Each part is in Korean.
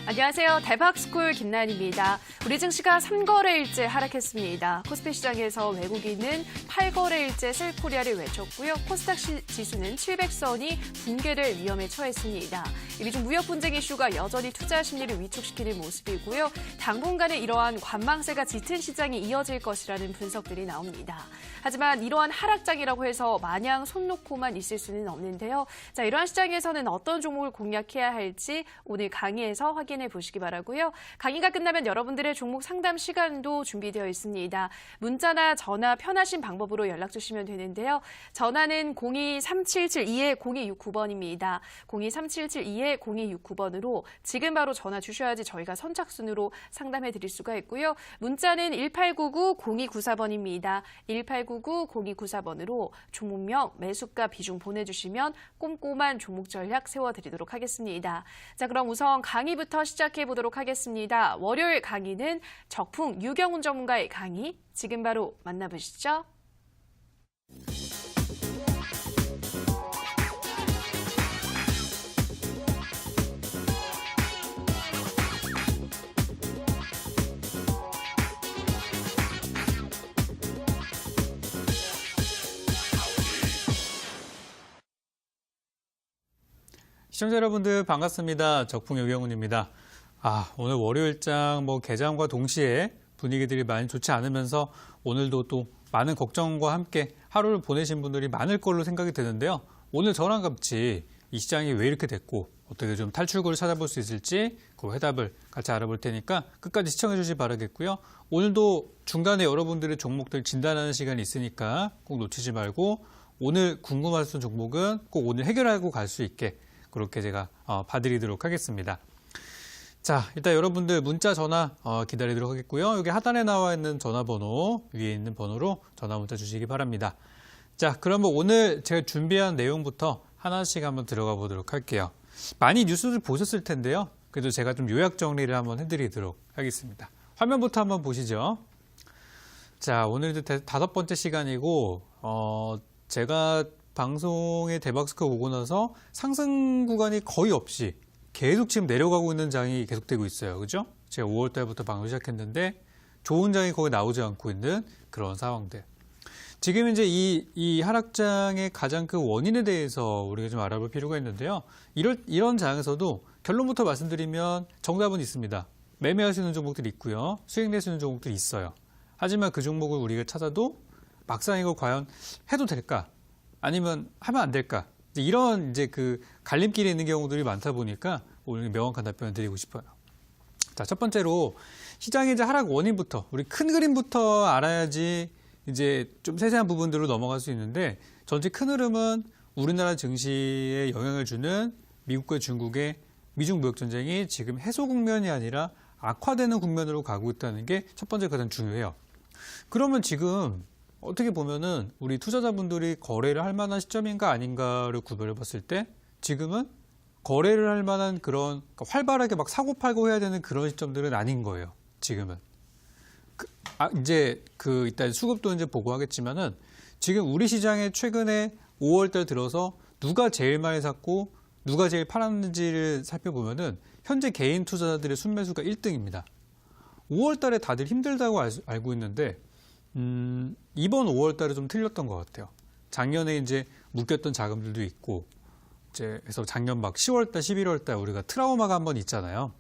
안녕하세요. 대박스쿨 김나연입니다. 우리 증시가 3거래일째 하락했습니다. 코스피 시장에서 외국인은 8거래일째 셀코리아를 외쳤고요. 코스닥 지수는 700선이 붕괴될 위험에 처했습니다. 미중 무역 분쟁 이슈가 여전히 투자 심리를 위축시키는 모습이고요. 당분간은 이러한 관망세가 짙은 시장이 이어질 것이라는 분석들이 나옵니다. 하지만 이러한 하락장이라고 해서 마냥 손 놓고만 있을 수는 없는데요. 자, 이러한 시장에서는 어떤 종목을 공략해야 할지 오늘 강의에서 확인해 보시기 바라고요. 강의가 끝나면 여러분들의 종목 상담 시간도 준비되어 있습니다. 문자나 전화 편하신 방법으로 연락 주시면 되는데요. 전화는 02-3772-0269번입니다. 02-3772-0269번으로 지금 바로 전화 주셔야지 저희가 선착순으로 상담해 드릴 수가 있고요. 문자는 1899-0294번입니다. 1899-0294번으로 종목명, 매수가, 비중 보내주시면 꼼꼼한 종목 전략 세워드리도록 하겠습니다. 자, 그럼 우선 강의부터 시작해 보도록 하겠습니다. 월요일 강의는 적풍 유경훈 전문가의 강의, 지금 바로 만나보시죠. 시청자 여러분들 반갑습니다. 적풍 유경훈입니다. 오늘 월요일장 개장과 동시에 분위기들이 많이 좋지 않으면서 오늘도 또 많은 걱정과 함께 하루를 보내신 분들이 많을 걸로 생각이 드는데요. 오늘 저랑 같이 이 시장이 왜 이렇게 됐고 어떻게 좀 탈출구를 찾아볼 수 있을지 그 해답을 같이 알아볼 테니까 끝까지 시청해 주시기 바라겠고요. 오늘도 중간에 여러분들의 종목들 진단하는 시간이 있으니까 꼭 놓치지 말고 오늘 궁금하셨던 종목은 꼭 오늘 해결하고 갈 수 있게 그렇게 제가 봐드리도록 하겠습니다. 자, 일단 여러분들 문자 전화 기다리도록 하겠고요. 여기 하단에 나와 있는 전화번호, 위에 있는 번호로 전화 문자 주시기 바랍니다. 자, 그러면 오늘 제가 준비한 내용부터 하나씩 한번 들어가 보도록 할게요. 많이 뉴스를 보셨을 텐데요. 그래도 제가 좀 요약 정리를 한번 해드리도록 하겠습니다. 화면부터 한번 보시죠. 자, 오늘 이제 5번째 시간이고 제가 방송에 대박스코 오고 나서 상승 구간이 거의 없이 계속 지금 내려가고 있는 장이 계속되고 있어요. 그죠? 제가 5월 달부터 방송 시작했는데 좋은 장이 거의 나오지 않고 있는 그런 상황들. 지금 이제 이 하락장의 가장 큰 원인에 대해서 우리가 좀 알아볼 필요가 있는데요. 이런 장에서도 결론부터 말씀드리면 정답은 있습니다. 매매할 수 있는 종목들이 있고요. 수익 낼 수 있는 종목들이 있어요. 하지만 그 종목을 우리가 찾아도 막상 이걸 과연 해도 될까? 아니면 하면 안 될까? 이런 그 갈림길에 있는 경우들이 많다 보니까 오늘 명확한 답변을 드리고 싶어요. 자, 첫 번째로 시장의 이제 하락 원인부터 우리 큰 그림부터 알아야지 이제 좀 세세한 부분들로 넘어갈 수 있는데 전체 큰 흐름은 우리나라 증시에 영향을 주는 미국과 중국의 미중 무역 전쟁이 지금 해소 국면이 아니라 악화되는 국면으로 가고 있다는 게 첫 번째 가장 중요해요. 그러면 지금 어떻게 보면은 우리 투자자분들이 거래를 할 만한 시점인가 아닌가를 구별해 봤을 때 지금은 거래를 할 만한 그런 활발하게 막 사고 팔고 해야 되는 그런 시점들은 아닌 거예요. 지금은. 이제 일단 수급도 이제 보고 하겠지만은 지금 우리 시장에 최근에 5월 달 들어서 누가 제일 많이 샀고 누가 제일 팔았는지를 살펴보면은 현재 개인 투자자들의 순매수가 1등입니다. 5월 달에 다들 힘들다고 알고 있는데 이번 5월 달에 좀 틀렸던 것 같아요. 작년에 이제 묶였던 자금들도 있고, 그래서 작년 막 10월 달, 11월 달 우리가 트라우마가 한번 있잖아요.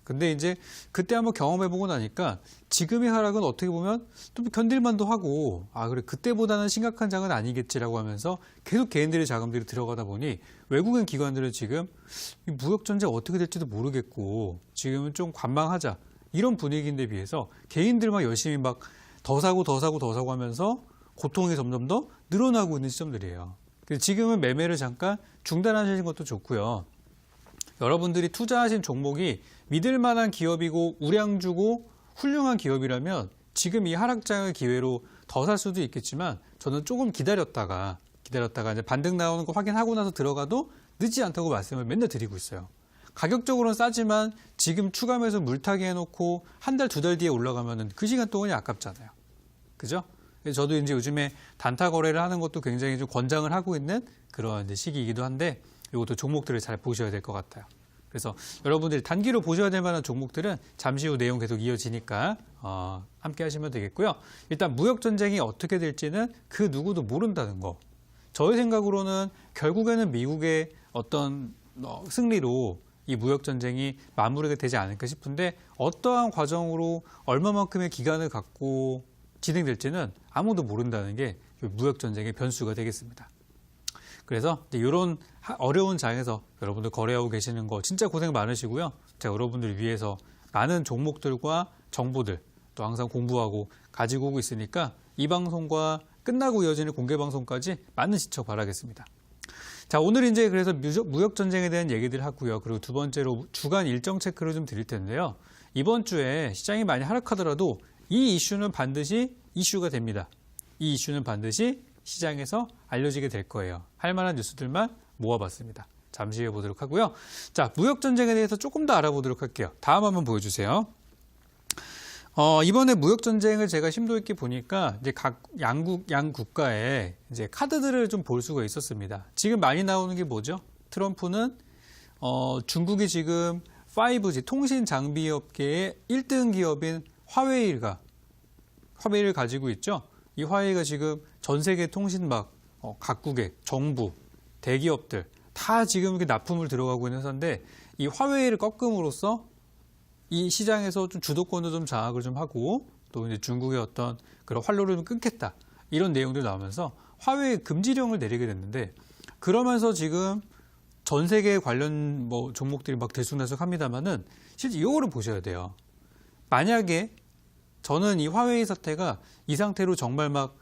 근데 이제 그때 한번 경험해보고 나니까 지금의 하락은 어떻게 보면 좀 견딜만도 하고, 그래, 그때보다는 심각한 장은 아니겠지라고 하면서 계속 개인들의 자금들이 들어가다 보니 외국인 기관들은 지금 이 무역전쟁 어떻게 될지도 모르겠고, 지금은 좀 관망하자. 이런 분위기인데 비해서 개인들만 열심히 막 더 사고 하면서 고통이 점점 더 늘어나고 있는 시점들이에요. 지금은 매매를 잠깐 중단하시는 것도 좋고요. 여러분들이 투자하신 종목이 믿을 만한 기업이고 우량주고 훌륭한 기업이라면 지금 이 하락장을 기회로 더 살 수도 있겠지만 저는 조금 기다렸다가 이제 반등 나오는 거 확인하고 나서 들어가도 늦지 않다고 말씀을 맨날 드리고 있어요. 가격적으로는 싸지만 지금 추가 매수 물타기 해놓고 한 달, 2달 뒤에 올라가면은 그 시간 동안이 아깝잖아요. 그죠? 저도 이제 요즘에 단타 거래를 하는 것도 굉장히 좀 권장을 하고 있는 그런 시기이기도 한데 이것도 종목들을 잘 보셔야 될 것 같아요. 그래서 여러분들이 단기로 보셔야 될 만한 종목들은 잠시 후 내용 계속 이어지니까 함께 하시면 되겠고요. 일단 무역 전쟁이 어떻게 될지는 그 누구도 모른다는 거. 저의 생각으로는 결국에는 미국의 어떤 승리로 이 무역 전쟁이 마무리가 되지 않을까 싶은데 어떠한 과정으로 얼마만큼의 기간을 갖고 진행될지는 아무도 모른다는 게 무역 전쟁의 변수가 되겠습니다. 그래서 이런 어려운 장에서 여러분들 거래하고 계시는 거 진짜 고생 많으시고요. 제가 여러분들을 위해서 많은 종목들과 정보들 또 항상 공부하고 가지고 오고 있으니까 이 방송과 끝나고 이어지는 공개 방송까지 많은 시청 바라겠습니다. 자, 오늘 이제 그래서 무역 전쟁에 대한 얘기들 하고요. 그리고 두 번째로 주간 일정 체크를 좀 드릴 텐데요. 이번 주에 시장이 많이 하락하더라도 이 이슈는 반드시 이슈가 됩니다. 이 이슈는 반드시 시장에서 알려지게 될 거예요. 할 만한 뉴스들만 모아봤습니다. 잠시 후에 보도록 하고요. 자, 무역 전쟁에 대해서 조금 더 알아보도록 할게요. 다음 한번 보여주세요. 이번에 무역 전쟁을 제가 심도 있게 보니까 이제 각 양 국가의 이제 카드들을 좀 볼 수가 있었습니다. 지금 많이 나오는 게 뭐죠? 트럼프는 중국이 지금 5G 통신 장비 업계의 1등 기업인 화웨이를 가지고 있죠. 이 화웨이가 지금 전 세계 통신막 각국의 정부, 대기업들 다 지금 이렇게 납품을 들어가고 있는 회사인데 이 화웨이를 꺾음으로써 이 시장에서 좀 주도권을 좀 장악을 좀 하고 또 이제 중국의 어떤 그런 활로를 좀 끊겠다 이런 내용들이 나오면서 화웨이 금지령을 내리게 됐는데 그러면서 지금 전 세계 관련 종목들이 막 들쑥날쑥합니다만은 실제 이거를 보셔야 돼요. 만약에 저는 이 화웨이 사태가 이 상태로 정말 막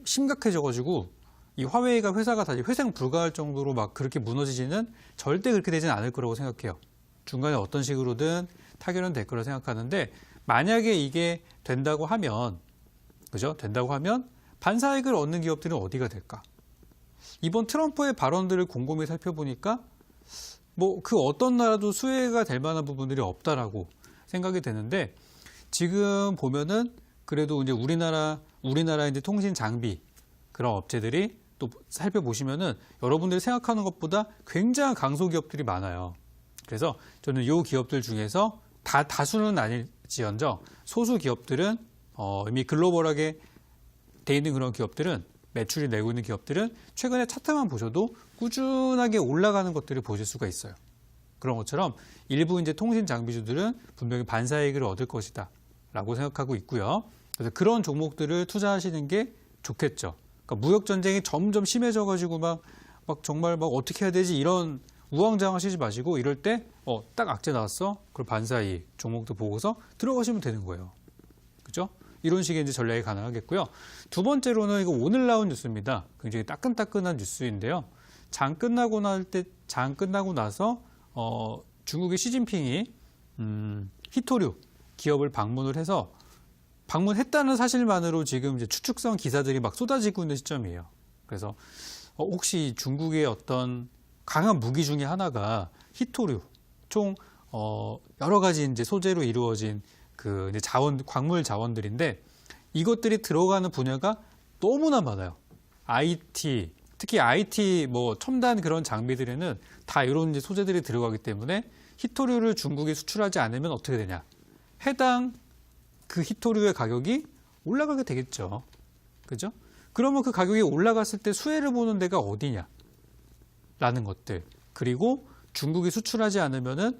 심각해져가지고 이 화웨이가 회사가 다시 회생 불가할 정도로 막 그렇게 무너지지는 절대 그렇게 되지는 않을 거라고 생각해요. 중간에 어떤 식으로든 타결은 될 거라 생각하는데 만약에 이게 된다고 하면 그죠? 된다고 하면 반사이익을 얻는 기업들은 어디가 될까? 이번 트럼프의 발언들을 곰곰이 살펴보니까 그 어떤 나라도 수혜가 될 만한 부분들이 없다라고 생각이 되는데 지금 보면은 그래도 이제 우리나라 이제 통신 장비 그런 업체들이 또 살펴보시면은 여러분들이 생각하는 것보다 굉장히 강소 기업들이 많아요. 그래서 저는 이 기업들 중에서 다수는 아닐지언정 소수 기업들은 이미 글로벌하게 돼 있는 그런 기업들은 매출이 내고 있는 기업들은 최근에 차트만 보셔도 꾸준하게 올라가는 것들을 보실 수가 있어요. 그런 것처럼 일부 이제 통신 장비주들은 분명히 반사이익을 얻을 것이다 라고 생각하고 있고요. 그래서 그런 종목들을 투자하시는 게 좋겠죠. 그러니까 무역 전쟁이 점점 심해져가지고 막 정말 어떻게 해야 되지 이런 우왕좌왕하시지 마시고 이럴 때 딱 악재 나왔어. 그걸 반사이익 종목도 보고서 들어가시면 되는 거예요. 그죠? 이런 식의 이제 전략이 가능하겠고요. 두 번째로는 이거 오늘 나온 뉴스입니다. 굉장히 따끈따끈한 뉴스인데요. 장 끝나고 나서 중국의 시진핑이 히토류 기업을 방문을 해서 방문했다는 사실만으로 지금 이제 추측성 기사들이 막 쏟아지고 있는 시점이에요. 그래서 혹시 중국의 어떤 강한 무기 중에 하나가 히토류, 총 여러 가지 이제 소재로 이루어진 그 이제 광물 자원들인데 이것들이 들어가는 분야가 너무나 많아요. IT, 특히 IT 첨단 그런 장비들에는 다 이런 이제 소재들이 들어가기 때문에 히토류를 중국에 수출하지 않으면 어떻게 되냐? 해당 그 히토류의 가격이 올라가게 되겠죠. 그죠? 그러면 그 가격이 올라갔을 때 수혜를 보는 데가 어디냐? 라는 것들. 그리고 중국이 수출하지 않으면은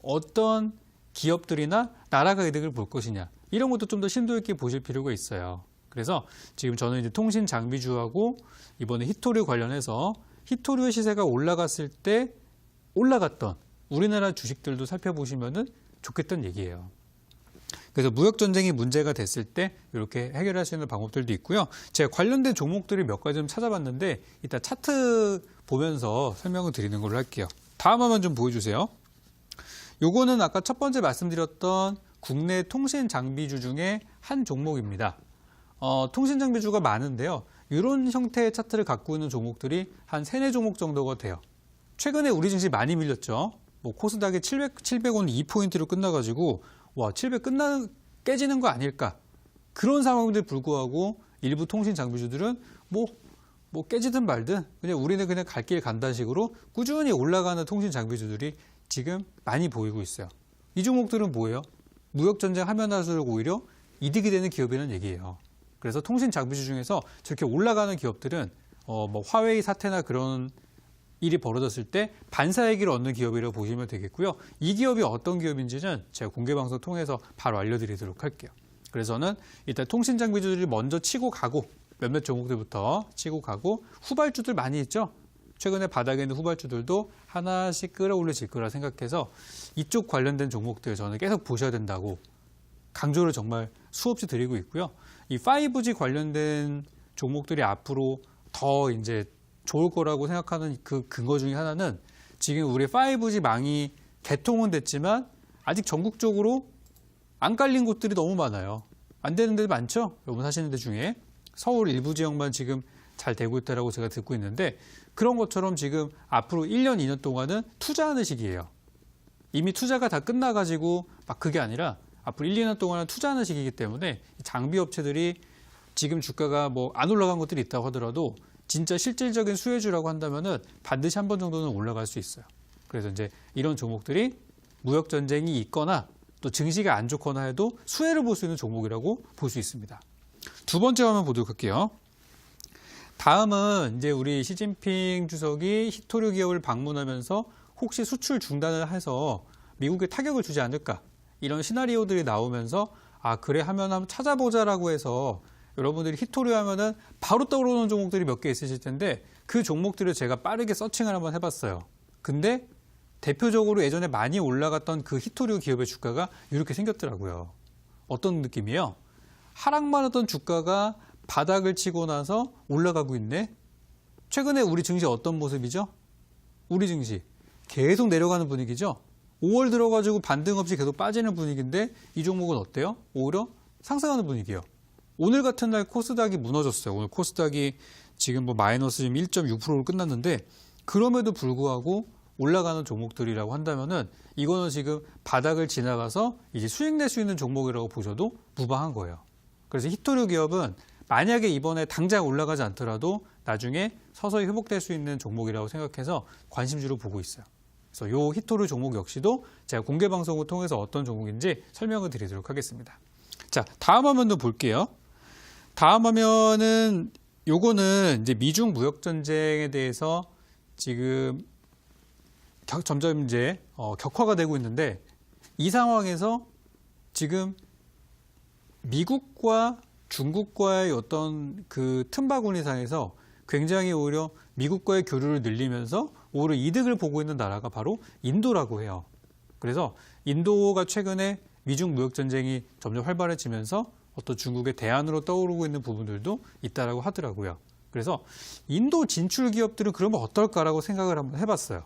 어떤 기업들이나 나라가 이득을 볼 것이냐. 이런 것도 좀 더 심도 있게 보실 필요가 있어요. 그래서 지금 저는 이제 통신 장비주하고 이번에 히토류 관련해서 히토류의 시세가 올라갔을 때 올라갔던 우리나라 주식들도 살펴보시면은 좋겠다는 얘기예요. 그래서 무역 전쟁이 문제가 됐을 때 이렇게 해결할 수 있는 방법들도 있고요. 제가 관련된 종목들을 몇 가지 좀 찾아봤는데 이따 차트 보면서 설명을 드리는 걸로 할게요. 다음 화면 좀 보여주세요. 요거는 아까 첫 번째 말씀드렸던 국내 통신 장비주 중에 한 종목입니다. 통신 장비주가 많은데요. 이런 형태의 차트를 갖고 있는 종목들이 한 3, 4종목 정도가 돼요. 최근에 우리 증시 많이 밀렸죠. 코스닥이 700원 2포인트로 끝나가지고 와 700 깨지는 거 아닐까. 그런 상황인데 불구하고 일부 통신 장비주들은 뭐 깨지든 말든 그냥 우리는 그냥 갈 길 간다는 식으로 꾸준히 올라가는 통신 장비주들이 지금 많이 보이고 있어요. 이 종목들은 뭐예요? 무역 전쟁 하면 할수록 오히려 이득이 되는 기업이라는 얘기예요. 그래서 통신 장비주 중에서 저렇게 올라가는 기업들은 뭐 화웨이 사태나 그런 일이 벌어졌을 때 반사이익을 얻는 기업이라고 보시면 되겠고요. 이 기업이 어떤 기업인지는 제가 공개 방송 통해서 바로 알려드리도록 할게요. 그래서 저는 일단 통신 장비주들이 먼저 치고 가고 몇몇 종목들부터 치고 가고 후발주들 많이 있죠. 최근에 바닥에 있는 후발주들도 하나씩 끌어올려질 거라 생각해서 이쪽 관련된 종목들 저는 계속 보셔야 된다고 강조를 정말 수없이 드리고 있고요. 이 5G 관련된 종목들이 앞으로 더 이제 좋을 거라고 생각하는 그 근거 중에 하나는 지금 우리 5G 망이 개통은 됐지만 아직 전국적으로 안 깔린 곳들이 너무 많아요. 안 되는 데도 많죠? 여러분 사시는 데 중에 서울 일부 지역만 지금 잘 되고 있다고 제가 듣고 있는데 그런 것처럼 지금 앞으로 1년, 2년 동안은 투자하는 시기예요. 이미 투자가 다 끝나가지고 막 그게 아니라 앞으로 1, 2년 동안은 투자하는 시기이기 때문에 장비 업체들이 지금 주가가 뭐 안 올라간 것들이 있다고 하더라도 진짜 실질적인 수혜주라고 한다면은 반드시 한 번 정도는 올라갈 수 있어요. 그래서 이제 이런 종목들이 무역 전쟁이 있거나 또 증시가 안 좋거나 해도 수혜를 볼 수 있는 종목이라고 볼 수 있습니다. 두 번째 화면 보도록 할게요. 다음은 이제 우리 시진핑 주석이 히토류 기업을 방문하면서 혹시 수출 중단을 해서 미국에 타격을 주지 않을까 이런 시나리오들이 나오면서 아 그래 하면 한번 찾아보자라고 해서 여러분들이 히토류 하면은 바로 떠오르는 종목들이 몇 개 있으실 텐데 그 종목들을 제가 빠르게 서칭을 한번 해봤어요. 근데 대표적으로 예전에 많이 올라갔던 그 히토류 기업의 주가가 이렇게 생겼더라고요. 어떤 느낌이에요? 하락만 하던 주가가 바닥을 치고 나서 올라가고 있네. 최근에 우리 증시 어떤 모습이죠? 우리 증시 계속 내려가는 분위기죠. 5월 들어가지고 반등 없이 계속 빠지는 분위기인데 이 종목은 어때요? 오히려 상승하는 분위기예요. 오늘 같은 날 코스닥이 무너졌어요. 오늘 코스닥이 지금 뭐 마이너스 1.6%로 끝났는데 그럼에도 불구하고 올라가는 종목들이라고 한다면은 이거는 지금 바닥을 지나가서 이제 수익 낼 수 있는 종목이라고 보셔도 무방한 거예요. 그래서 히토류 기업은 만약에 이번에 당장 올라가지 않더라도 나중에 서서히 회복될 수 있는 종목이라고 생각해서 관심주로 보고 있어요. 그래서 요 히토류 종목 역시도 제가 공개 방송을 통해서 어떤 종목인지 설명을 드리도록 하겠습니다. 자, 다음 화면도 볼게요. 다음 화면은 요거는 이제 미중 무역 전쟁에 대해서 지금 점점 이제 격화가 되고 있는데 이 상황에서 지금 미국과 중국과의 어떤 그 틈바구니상에서 굉장히 오히려 미국과의 교류를 늘리면서 오히려 이득을 보고 있는 나라가 바로 인도라고 해요. 그래서 인도가 최근에 미중 무역 전쟁이 점점 활발해지면서 어떤 중국의 대안으로 떠오르고 있는 부분들도 있다라고 하더라고요. 그래서 인도 진출 기업들은 그러면 어떨까라고 생각을 한번 해봤어요.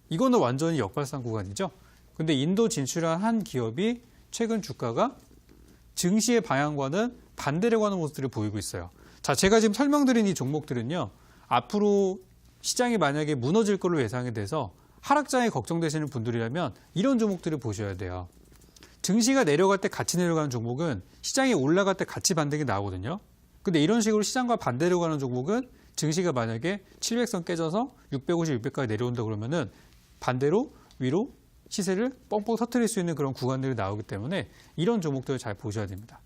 이거는 완전히 역발상 구간이죠. 근데 인도 진출한 한 기업이 최근 주가가 증시의 방향과는 반대로 가는 모습들을 보이고 있어요. 자, 제가 지금 설명드린 이 종목들은요. 앞으로 시장이 만약에 무너질 걸로 예상이 돼서 하락장이 걱정되시는 분들이라면 이런 종목들을 보셔야 돼요. 증시가 내려갈 때 같이 내려가는 종목은 시장이 올라갈 때 같이 반등이 나오거든요. 근데 이런 식으로 시장과 반대로 가는 종목은 증시가 만약에 700선 깨져서 650, 600까지 내려온다 그러면은 반대로 위로 시세를 뻥뻥 터뜨릴 수 있는 그런 구간들이 나오기 때문에 이런 종목들을 잘 보셔야 됩니다.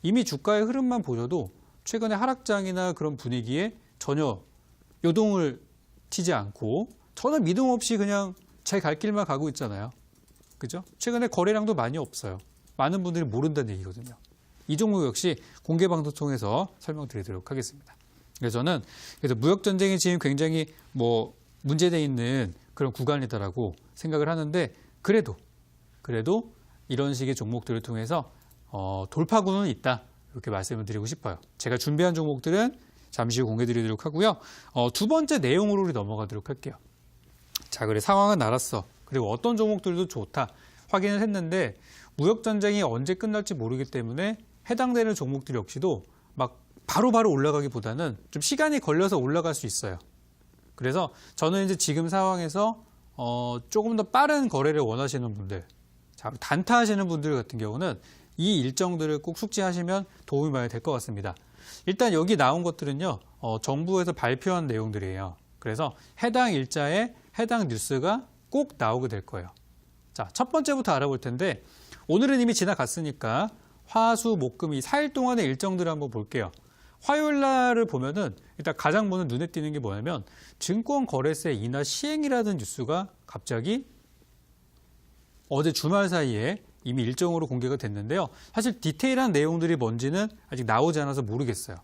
이미 주가의 흐름만 보셔도 최근에 하락장이나 그런 분위기에 전혀 요동을 튀지 않고 전혀 미동 없이 그냥 제 갈 길만 가고 있잖아요. 그죠? 최근에 거래량도 많이 없어요. 많은 분들이 모른다는 얘기거든요. 이 종목 역시 공개 방송 통해서 설명드리도록 하겠습니다. 그래서 저는 무역 전쟁이 지금 굉장히 뭐 문제되어 있는 그런 구간이다라고 생각을 하는데 그래도 이런 식의 종목들을 통해서 돌파구는 있다 이렇게 말씀을 드리고 싶어요. 제가 준비한 종목들은 잠시 후 공개드리도록 하고요. 두 번째 내용으로 우리 넘어가도록 할게요. 자, 그래 상황은 알았어. 그리고 어떤 종목들도 좋다 확인을 했는데 무역 전쟁이 언제 끝날지 모르기 때문에 해당되는 종목들 역시도 막 바로바로 올라가기보다는 좀 시간이 걸려서 올라갈 수 있어요. 그래서 저는 이제 지금 상황에서 조금 더 빠른 거래를 원하시는 분들, 자, 단타하시는 분들 같은 경우는 이 일정들을 꼭 숙지하시면 도움이 많이 될 것 같습니다. 일단 여기 나온 것들은요, 정부에서 발표한 내용들이에요. 그래서 해당 일자에 해당 뉴스가 꼭 나오게 될 거예요. 자, 첫 번째부터 알아볼 텐데 오늘은 이미 지나갔으니까 화, 수, 목, 금 이 4일 동안의 일정들을 한번 볼게요. 화요일 날을 보면은 일단 가장 먼저 눈에 띄는 게 뭐냐면 증권거래세 인하 시행이라는 뉴스가 갑자기 어제 주말 사이에 이미 일정으로 공개가 됐는데요. 사실 디테일한 내용들이 뭔지는 아직 나오지 않아서 모르겠어요.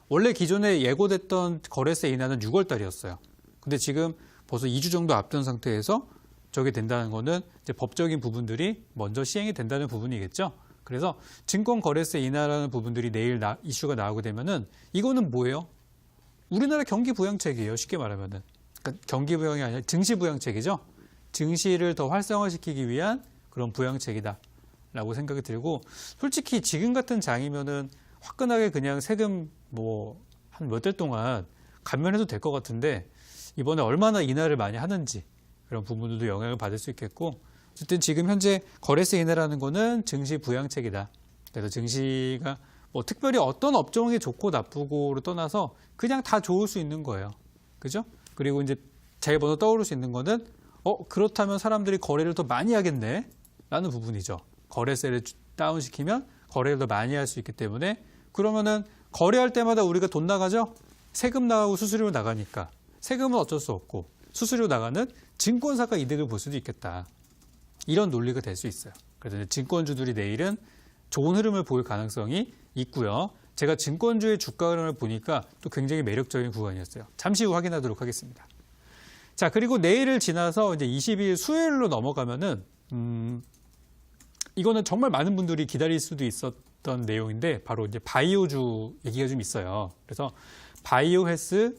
원래 기존에 예고됐던 거래세 인하는 6월 달이었어요. 근데 지금 벌써 2주 정도 앞둔 상태에서 저게 된다는 거는 이제 법적인 부분들이 먼저 시행이 된다는 부분이겠죠. 그래서 증권거래세 인하라는 부분들이 내일 이슈가 나오게 되면은 이거는 뭐예요? 우리나라 경기부양책이에요. 쉽게 말하면은. 그러니까 경기부양이 아니라 증시부양책이죠. 증시를 더 활성화시키기 위한 그런 부양책이다라고 생각이 들고 솔직히 지금 같은 장이면은 화끈하게 그냥 세금 뭐 한 몇 달 동안 감면해도 될 것 같은데 이번에 얼마나 인하를 많이 하는지 그런 부분들도 영향을 받을 수 있겠고 어쨌든 지금 현재 거래세 인하라는 거는 증시 부양책이다. 그래서 증시가 뭐 특별히 어떤 업종이 좋고 나쁘고로 떠나서 그냥 다 좋을 수 있는 거예요. 그죠? 그리고 이제 제일 먼저 떠오를 수 있는 거는 그렇다면 사람들이 거래를 더 많이 하겠네 라는 부분이죠. 거래세를 다운시키면 거래를 더 많이 할 수 있기 때문에 그러면은 거래할 때마다 우리가 돈 나가죠? 세금 나가고 수수료 나가니까 세금은 어쩔 수 없고 수수료 나가는 증권사가 이득을 볼 수도 있겠다. 이런 논리가 될 수 있어요. 그래서 증권주들이 내일은 좋은 흐름을 보일 가능성이 있고요. 제가 증권주의 주가 흐름을 보니까 또 굉장히 매력적인 구간이었어요. 잠시 후 확인하도록 하겠습니다. 자, 그리고 내일을 지나서 이제 22일 수요일로 넘어가면은 이거는 정말 많은 분들이 기다릴 수도 있었던 내용인데 바로 이제 바이오주 얘기가 좀 있어요. 그래서 바이오 헬스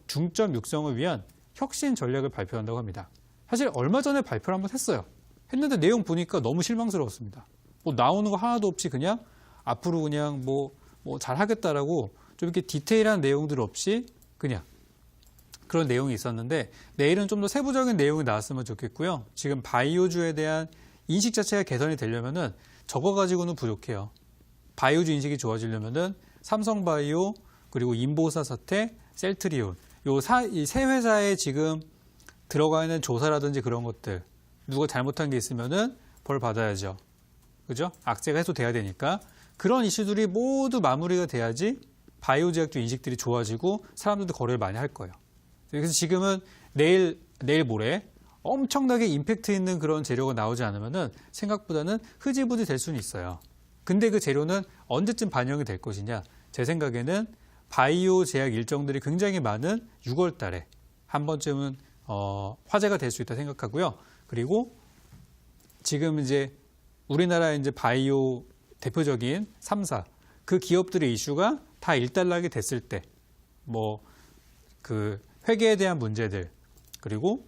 중점 육성을 위한 혁신 전략을 발표한다고 합니다. 사실 얼마 전에 발표를 한번 했어요. 했는데 내용 보니까 너무 실망스러웠습니다. 뭐 나오는 거 하나도 없이 그냥 앞으로 그냥 뭐 잘하겠다라고 좀 이렇게 디테일한 내용들 없이 그냥 그런 내용이 있었는데 내일은 좀 더 세부적인 내용이 나왔으면 좋겠고요. 지금 바이오주에 대한 인식 자체가 개선이 되려면은 저거 가지고는 부족해요. 바이오주 인식이 좋아지려면은 삼성바이오 그리고 인보사 사태, 셀트리온 이 세 회사에 지금 들어가 있는 조사라든지 그런 것들 누가 잘못한 게 있으면은 벌 받아야죠. 그죠? 악재가 해소돼야 되니까 그런 이슈들이 모두 마무리가 돼야지 바이오 제약주 인식들이 좋아지고 사람들도 거래를 많이 할 거예요. 그래서 지금은 내일 모레 엄청나게 임팩트 있는 그런 재료가 나오지 않으면은 생각보다는 흐지부지 될 수는 있어요. 근데 그 재료는 언제쯤 반영이 될 것이냐? 제 생각에는 바이오 제약 일정들이 굉장히 많은 6월 달에 한 번쯤은 화제가 될 수 있다 생각하고요. 그리고 지금 이제 우리나라 이제 바이오 대표적인 3사 그 기업들의 이슈가 다 일단락이 됐을 때 뭐 그 회계에 대한 문제들 그리고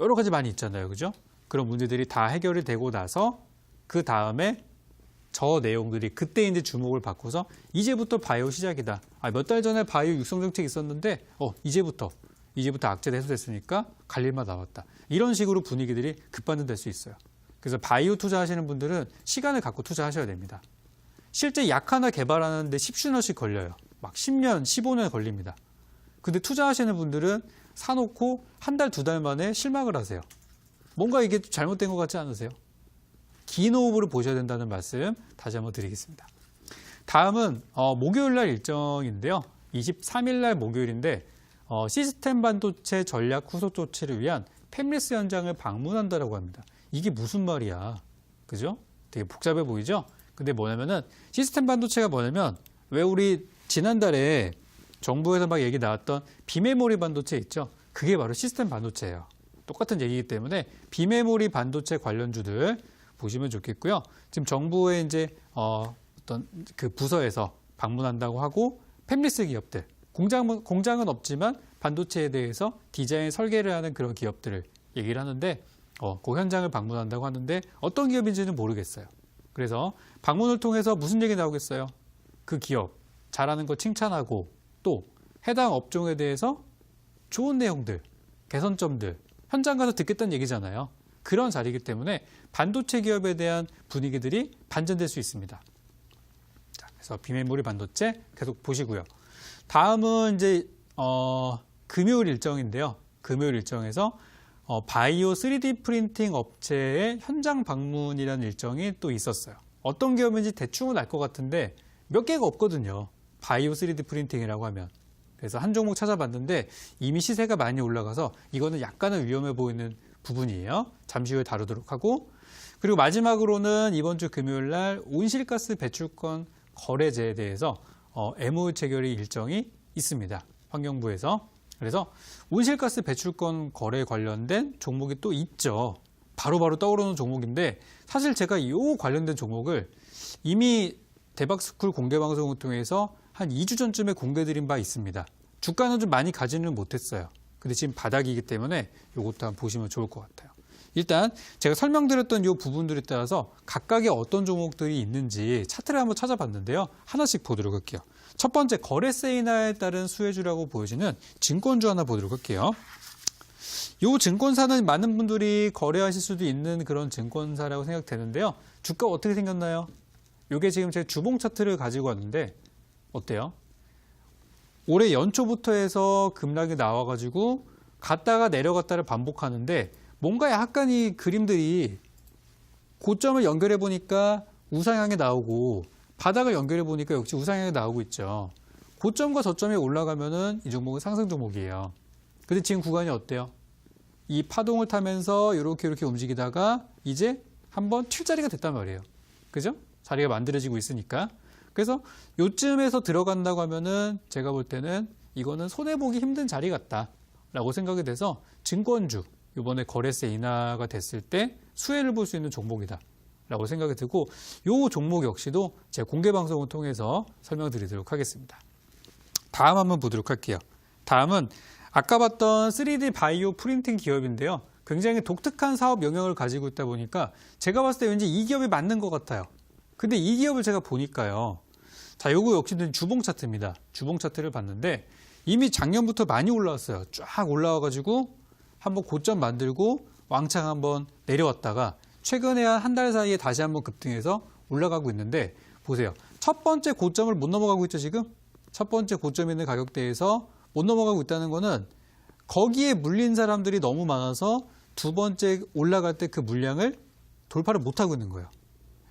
여러 가지 많이 있잖아요. 그죠? 그런 문제들이 다 해결이 되고 나서 그 다음에 저 내용들이 그때 이제 주목을 받고서 이제부터 바이오 시작이다. 몇 달 전에 바이오 육성 정책이 있었는데 이제부터 악재가 해소됐으니까 갈 일만 남았다. 이런 식으로 분위기들이 급반전될 수 있어요. 그래서 바이오 투자하시는 분들은 시간을 갖고 투자하셔야 됩니다. 실제 약 하나 개발하는데 10 년씩 걸려요. 막 10년, 15년 걸립니다. 근데 투자하시는 분들은 사놓고 한 달, 두 달 만에 실망을 하세요. 뭔가 이게 잘못된 것 같지 않으세요? 긴 호흡으로 보셔야 된다는 말씀 다시 한번 드리겠습니다. 다음은 목요일 날 일정인데요. 23일 날 목요일인데 시스템 반도체 전략 후속 조치를 위한 팹리스 현장을 방문한다라고 합니다. 이게 무슨 말이야? 그죠? 되게 복잡해 보이죠? 근데 뭐냐면은 시스템 반도체가 뭐냐면 왜 우리 지난달에 정부에서 막 얘기 나왔던 비메모리 반도체 있죠? 그게 바로 시스템 반도체예요. 똑같은 얘기이기 때문에 비메모리 반도체 관련주들 보시면 좋겠고요. 지금 정부의 이제 어떤 그 부서에서 방문한다고 하고 팹리스 기업들 공장은 없지만 반도체에 대해서 디자인 설계를 하는 그런 기업들을 얘기를 하는데 그 현장을 방문한다고 하는데 어떤 기업인지는 모르겠어요. 그래서 방문을 통해서 무슨 얘기 나오겠어요? 그 기업 잘하는 거 칭찬하고 또 해당 업종에 대해서 좋은 내용들, 개선점들 현장 가서 듣겠다는 얘기잖아요. 그런 자리이기 때문에 반도체 기업에 대한 분위기들이 반전될 수 있습니다. 자, 그래서 비메모리 반도체 계속 보시고요. 다음은 이제 금요일 일정인데요. 금요일 일정에서 바이오 3D 프린팅 업체의 현장 방문이라는 일정이 또 있었어요. 어떤 기업인지 대충은 알 것 같은데 몇 개가 없거든요. 바이오 3D 프린팅이라고 하면. 그래서 한 종목 찾아봤는데 이미 시세가 많이 올라가서 이거는 약간은 위험해 보이는 부분이에요. 잠시 후에 다루도록 하고, 그리고 마지막으로는 이번 주 금요일 날 온실가스 배출권 거래제에 대해서 MOU 체결이 일정이 있습니다. 환경부에서. 그래서 온실가스 배출권 거래 관련된 종목이 또 있죠. 바로바로 떠오르는 종목인데, 사실 제가 이 관련된 종목을 이미 대박스쿨 공개방송을 통해서 한 2주 전쯤에 공개드린 바 있습니다. 주가는 좀 많이 가지는 못했어요. 근데 지금 바닥이기 때문에 이것도 한번 보시면 좋을 것 같아요. 일단 제가 설명드렸던 이 부분들에 따라서 각각의 어떤 종목들이 있는지 차트를 한번 찾아봤는데요. 하나씩 보도록 할게요. 첫 번째, 거래세 인하에 따른 수혜주라고 보여지는 증권주 하나 보도록 할게요. 이 증권사는 많은 분들이 거래하실 수도 있는 그런 증권사라고 생각되는데요. 주가 어떻게 생겼나요? 이게 지금 제 주봉 차트를 가지고 왔는데 어때요? 올해 연초부터 해서 급락이 나와가지고 갔다가 내려갔다를 반복하는데, 뭔가 약간 이 그림들이 고점을 연결해 보니까 우상향에 나오고 바닥을 연결해 보니까 역시 우상향에 나오고 있죠. 고점과 저점에 올라가면은 이 종목은 상승 종목이에요. 근데 지금 구간이 어때요? 이 파동을 타면서 이렇게 움직이다가 이제 한번 튈자리가 됐단 말이에요. 그죠? 자리가 만들어지고 있으니까. 그래서 요쯤에서 들어간다고 하면은 제가 볼 때는 이거는 손해보기 힘든 자리 같다라고 생각이 돼서 증권주, 이번에 거래세 인하가 됐을 때 수혜를 볼 수 있는 종목이다라고 생각이 들고, 이 종목 역시도 제 공개 방송을 통해서 설명드리도록 하겠습니다. 다음 한번 보도록 할게요. 다음은 아까 봤던 3D 바이오 프린팅 기업인데요. 굉장히 독특한 사업 영역을 가지고 있다 보니까 제가 봤을 때 왠지 이 기업이 맞는 것 같아요. 근데 이 기업을 제가 보니까요. 자, 요거 역시는 주봉 차트입니다. 주봉 차트를 봤는데 이미 작년부터 많이 올라왔어요. 쫙 올라와가지고 한번 고점 만들고 왕창 한번 내려왔다가 최근에 한 달 사이에 다시 한번 급등해서 올라가고 있는데, 보세요. 첫 번째 고점을 못 넘어가고 있죠, 지금? 첫 번째 고점에 있는 가격대에서 못 넘어가고 있다는 거는 거기에 물린 사람들이 너무 많아서 두 번째 올라갈 때 그 물량을 돌파를 못 하고 있는 거예요.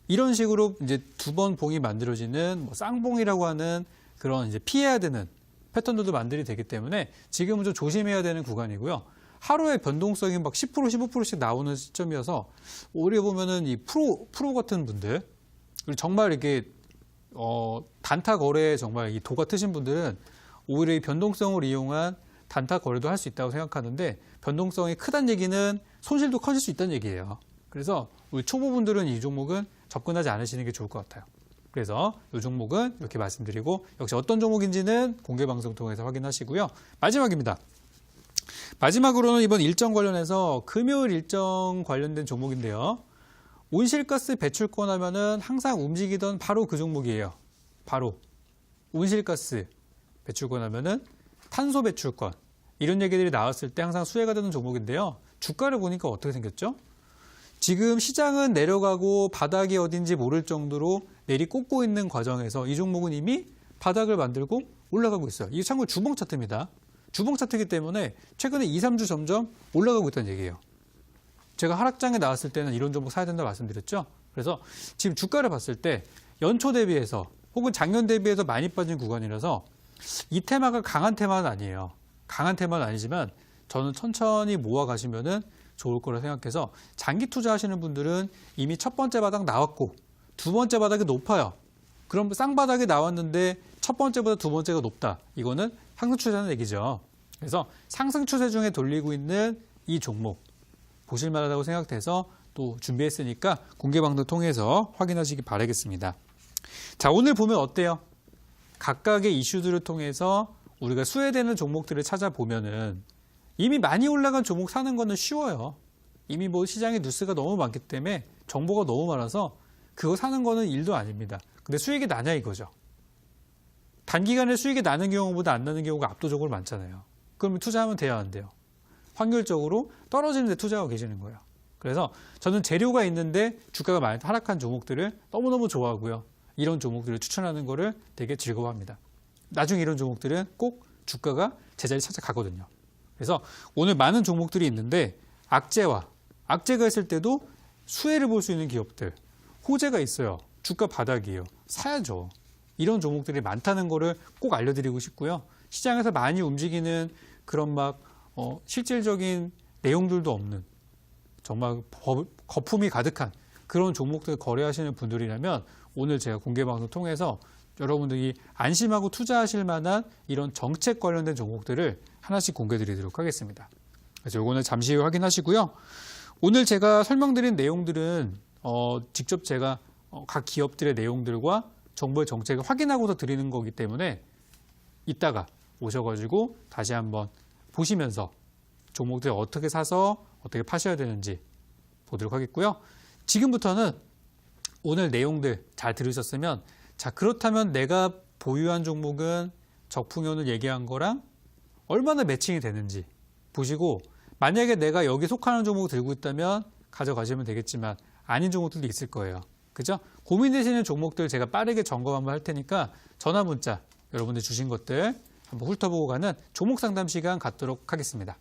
이런 식으로 이제 두 번 봉이 만들어지는 뭐 쌍봉이라고 하는 그런 이제 피해야 되는 패턴들도 만들이 되기 때문에 지금은 좀 조심해야 되는 구간이고요. 하루에 변동성이 막 10%, 15%씩 나오는 시점이어서 오히려 보면은 이 프로 같은 분들, 그리고 정말 이렇게 단타 거래에 정말 이 도가 트신 분들은 오히려 이 변동성을 이용한 단타 거래도 할 수 있다고 생각하는데, 변동성이 크다는 얘기는 손실도 커질 수 있다는 얘기예요. 그래서 우리 초보분들은 이 종목은 접근하지 않으시는 게 좋을 것 같아요. 그래서 이 종목은 이렇게 말씀드리고, 역시 어떤 종목인지는 공개 방송 통해서 확인하시고요. 마지막입니다. 마지막으로는 이번 일정 관련해서 금요일 일정 관련된 종목인데요. 온실가스 배출권 하면은 항상 움직이던 바로 그 종목이에요. 바로 온실가스 배출권 하면은 탄소 배출권, 이런 얘기들이 나왔을 때 항상 수혜가 되는 종목인데요. 주가를 보니까 어떻게 생겼죠? 지금 시장은 내려가고 바닥이 어딘지 모를 정도로 내리꽂고 있는 과정에서 이 종목은 이미 바닥을 만들고 올라가고 있어요. 이게 참고로 주봉 차트입니다. 주봉 차트이기 때문에 최근에 2, 3주 점점 올라가고 있다는 얘기예요. 제가 하락장에 나왔을 때는 이런 종목 사야 된다 말씀드렸죠. 그래서 지금 주가를 봤을 때 연초 대비해서 혹은 작년 대비해서 많이 빠진 구간이라서 이 테마가 강한 테마는 아니에요. 강한 테마는 아니지만 저는 천천히 모아 가시면은 좋을 거라 생각해서, 장기 투자하시는 분들은 이미 첫 번째 바닥 나왔고 두 번째 바닥이 높아요. 그럼 쌍바닥이 나왔는데 첫 번째보다 두 번째가 높다. 이거는 상승 추세라는 얘기죠. 그래서 상승 추세 중에 돌리고 있는 이 종목 보실 만하다고 생각돼서 또 준비했으니까 공개 방송 통해서 확인하시기 바라겠습니다. 자, 오늘 보면 어때요? 각각의 이슈들을 통해서 우리가 수혜되는 종목들을 찾아보면은 이미 많이 올라간 종목 사는 거는 쉬워요. 이미 뭐 시장에 뉴스가 너무 많기 때문에 정보가 너무 많아서 그거 사는 거는 일도 아닙니다. 근데 수익이 나냐 이거죠. 단기간에 수익이 나는 경우보다 안 나는 경우가 압도적으로 많잖아요. 그러면 투자하면 돼야 안 돼요. 확률적으로 떨어지는 데 투자하고 계시는 거예요. 그래서 저는 재료가 있는데 주가가 많이 하락한 종목들을 너무너무 좋아하고요. 이런 종목들을 추천하는 거를 되게 즐거워합니다. 나중에 이런 종목들은 꼭 주가가 제자리 찾아가거든요. 그래서 오늘 많은 종목들이 있는데 악재가 있을 때도 수혜를 볼 수 있는 기업들, 호재가 있어요. 주가 바닥이에요. 사야죠. 이런 종목들이 많다는 거를 꼭 알려드리고 싶고요. 시장에서 많이 움직이는 그런 실질적인 내용들도 없는 정말 거품이 가득한 그런 종목들 거래하시는 분들이라면 오늘 제가 공개방송 통해서 여러분들이 안심하고 투자하실 만한 이런 정책 관련된 종목들을 하나씩 공개드리도록 하겠습니다. 그래서 이거는 잠시 후에 확인하시고요. 오늘 제가 설명드린 내용들은 직접 제가 각 기업들의 내용들과 정부의 정책을 확인하고서 드리는 거기 때문에 이따가 오셔가지고 다시 한번 보시면서 종목들 어떻게 사서 어떻게 파셔야 되는지 보도록 하겠고요. 지금부터는 오늘 내용들 잘 들으셨으면 자, 그렇다면 내가 보유한 종목은 적풍이 오늘 얘기한 거랑 얼마나 매칭이 되는지 보시고 만약에 내가 여기 속하는 종목 들고 있다면 가져가시면 되겠지만 아닌 종목들도 있을 거예요. 그죠? 고민되시는 종목들 제가 빠르게 점검 한번 할 테니까 전화 문자 여러분들 주신 것들 한번 훑어보고 가는 종목 상담 시간 갖도록 하겠습니다.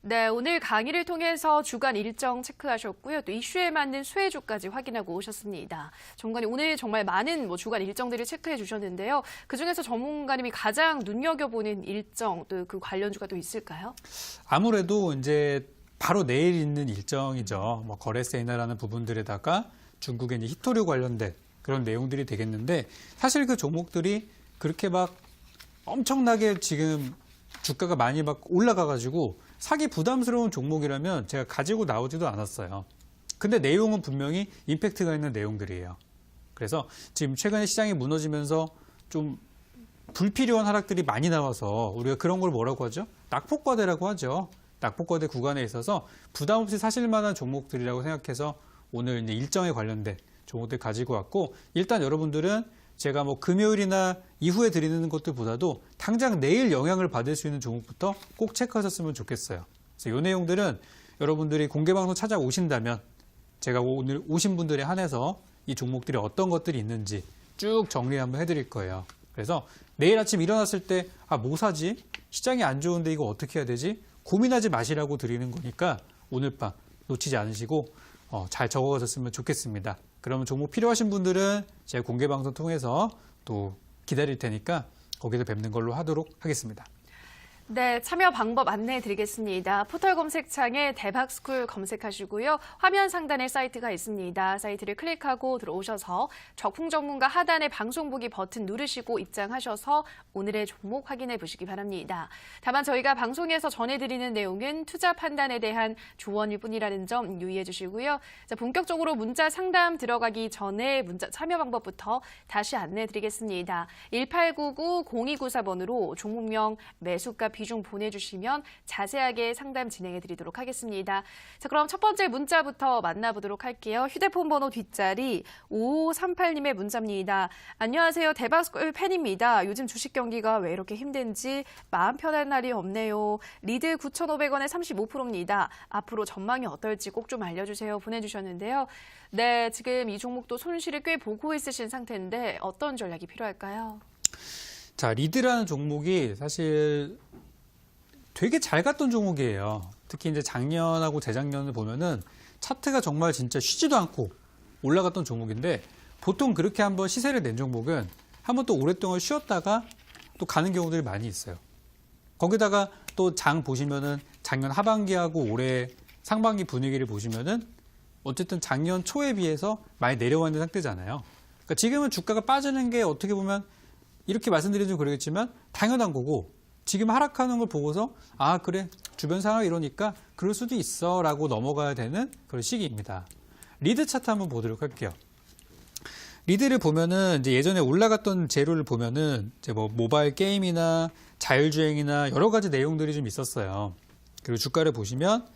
네, 오늘 강의를 통해서 주간 일정 체크하셨고요. 또 이슈에 맞는 수혜주까지 확인하고 오셨습니다. 전문가님, 오늘 정말 많은 주간 일정들을 체크해 주셨는데요. 그중에서 전문가님이 가장 눈여겨보는 일정, 또 그 관련주가 또 있을까요? 아무래도 이제 바로 내일 있는 일정이죠. 거래세 인하라는 부분들에다가 중국의 이제 히토류 관련된 그런 내용들이 되겠는데 사실 그 종목들이 그렇게 엄청나게 지금 주가가 많이 올라가가지고 사기 부담스러운 종목이라면 제가 가지고 나오지도 않았어요. 근데 내용은 분명히 임팩트가 있는 내용들이에요. 그래서 지금 최근에 시장이 무너지면서 좀 불필요한 하락들이 많이 나와서 우리가 그런 걸 뭐라고 하죠? 낙폭과대라고 하죠. 낙폭과대 구간에 있어서 부담 없이 사실 만한 종목들이라고 생각해서 오늘 이제 일정에 관련된 종목들 가지고 왔고 일단 여러분들은 제가 금요일이나 이후에 드리는 것들보다도 당장 내일 영향을 받을 수 있는 종목부터 꼭 체크하셨으면 좋겠어요. 그래서 이 내용들은 여러분들이 공개방송 찾아오신다면 제가 오늘 오신 분들에 한해서 이 종목들이 어떤 것들이 있는지 쭉 정리 한번 해드릴 거예요. 그래서 내일 아침 일어났을 때 뭐 사지? 시장이 안 좋은데 이거 어떻게 해야 되지? 고민하지 마시라고 드리는 거니까 오늘 밤 놓치지 않으시고 잘 적어가셨으면 좋겠습니다. 그러면 종목 필요하신 분들은 제가 공개방송 통해서 또 기다릴 테니까 거기서 뵙는 걸로 하도록 하겠습니다. 네, 참여 방법 안내해 드리겠습니다. 포털 검색창에 대박스쿨 검색하시고요. 화면 상단에 사이트가 있습니다. 사이트를 클릭하고 들어오셔서 적풍 전문가 하단에 방송 보기 버튼 누르시고 입장하셔서 오늘의 종목 확인해 보시기 바랍니다. 다만 저희가 방송에서 전해드리는 내용은 투자 판단에 대한 조언일 뿐이라는 점 유의해 주시고요. 자, 본격적으로 문자 상담 들어가기 전에 문자 참여 방법부터 다시 안내해 드리겠습니다. 1899-0294번으로 종목명 매수가 비중 보내주시면 자세하게 상담 진행해 드리도록 하겠습니다. 자, 그럼 첫 번째 문자부터 만나보도록 할게요. 휴대폰 번호 뒷자리 5538님의 문자입니다. 안녕하세요. 대박스쿨 팬입니다. 요즘 주식 경기가 왜 이렇게 힘든지 마음 편한 날이 없네요. 리드 9,500원에 35%입니다. 앞으로 전망이 어떨지 꼭 좀 알려주세요. 보내주셨는데요. 네, 지금 이 종목도 손실을 꽤 보고 있으신 상태인데 어떤 전략이 필요할까요? 자, 리드라는 종목이 사실 되게 잘 갔던 종목이에요. 특히 이제 작년하고 재작년을 보면은 차트가 정말 진짜 쉬지도 않고 올라갔던 종목인데 보통 그렇게 한번 시세를 낸 종목은 한번 또 오랫동안 쉬었다가 또 가는 경우들이 많이 있어요. 거기다가 또 장 보시면은 작년 하반기하고 올해 상반기 분위기를 보시면은 어쨌든 작년 초에 비해서 많이 내려와 있는 상태잖아요. 그러니까 지금은 주가가 빠지는 게 어떻게 보면 이렇게 말씀드리면 좀 그러겠지만 당연한 거고 지금 하락하는 걸 보고서 아 그래 주변 상황이 이러니까 그럴 수도 있어 라고 넘어가야 되는 그런 시기입니다. 리드 차트 한번 보도록 할게요. 리드를 보면은 이제 예전에 올라갔던 재료를 보면은 이제 모바일 게임이나 자율주행이나 여러 가지 내용들이 좀 있었어요. 그리고 주가를 보시면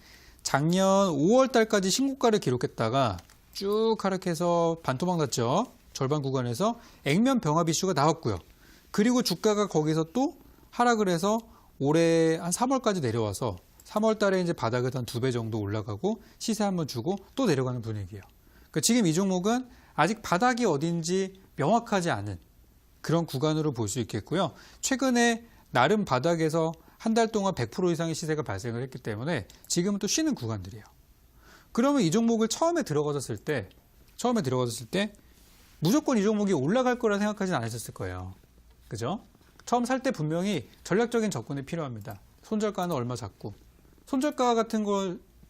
작년 5월 달까지 신고가를 기록했다가 쭉 하락해서 반토막 났죠. 절반 구간에서 액면 병합 이슈가 나왔고요. 그리고 주가가 거기서 또 하락을 해서 올해 한 3월까지 내려와서 3월 달에 이제 바닥에서 한 2배 정도 올라가고 시세 한번 주고 또 내려가는 분위기예요. 그러니까 지금 이 종목은 아직 바닥이 어딘지 명확하지 않은 그런 구간으로 볼 수 있겠고요. 최근에 나름 바닥에서 한 달 동안 100% 이상의 시세가 발생을 했기 때문에 지금은 또 쉬는 구간들이에요. 그러면 이 종목을 처음에 들어갔을 때 무조건 이 종목이 올라갈 거라 생각하진 않으셨을 거예요. 그죠? 처음 살 때 분명히 전략적인 접근이 필요합니다. 손절가는 얼마 잡고. 손절가 같은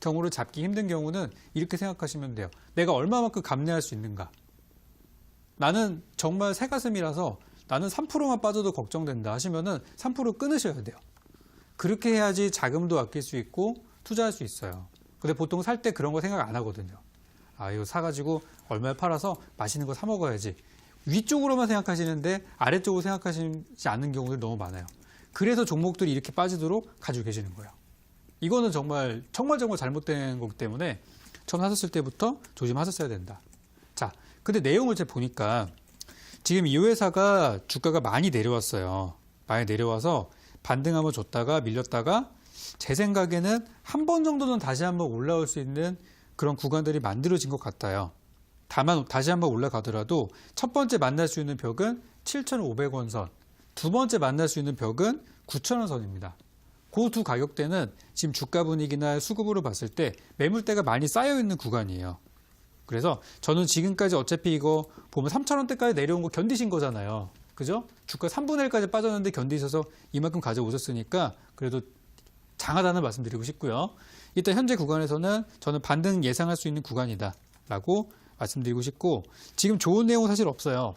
경우를 잡기 힘든 경우는 이렇게 생각하시면 돼요. 내가 얼마만큼 감내할 수 있는가. 나는 정말 새가슴이라서 나는 3%만 빠져도 걱정된다 하시면은 3% 끊으셔야 돼요. 그렇게 해야지 자금도 아낄 수 있고 투자할 수 있어요. 근데 보통 살 때 그런 거 생각 안 하거든요. 아, 이거 사가지고 얼마에 팔아서 맛있는 거 사 먹어야지. 위쪽으로만 생각하시는데 아래쪽으로 생각하시지 않는 경우들이 너무 많아요. 그래서 종목들이 이렇게 빠지도록 가지고 계시는 거예요. 이거는 정말 잘못된 거기 때문에 처음 하셨을 때부터 조심하셨어야 된다. 자, 근데 내용을 제가 보니까 지금 이 회사가 주가가 많이 내려왔어요. 많이 내려와서 반등 한번 줬다가 밀렸다가 제 생각에는 한 번 정도는 다시 한번 올라올 수 있는 그런 구간들이 만들어진 것 같아요. 다만 다시 한번 올라가더라도 첫 번째 만날 수 있는 벽은 7,500원 선, 두 번째 만날 수 있는 벽은 9,000원 선입니다. 그 두 가격대는 지금 주가 분위기나 수급으로 봤을 때 매물대가 많이 쌓여 있는 구간이에요. 그래서 저는 지금까지 어차피 이거 보면 3,000원대까지 내려온 거 견디신 거잖아요. 그죠? 주가 3분의 1까지 빠졌는데 견디셔서 이만큼 가져오셨으니까 그래도 장하다는 말씀드리고 싶고요. 일단 현재 구간에서는 저는 반등 예상할 수 있는 구간이다라고 말씀드리고 싶고 지금 좋은 내용은 사실 없어요.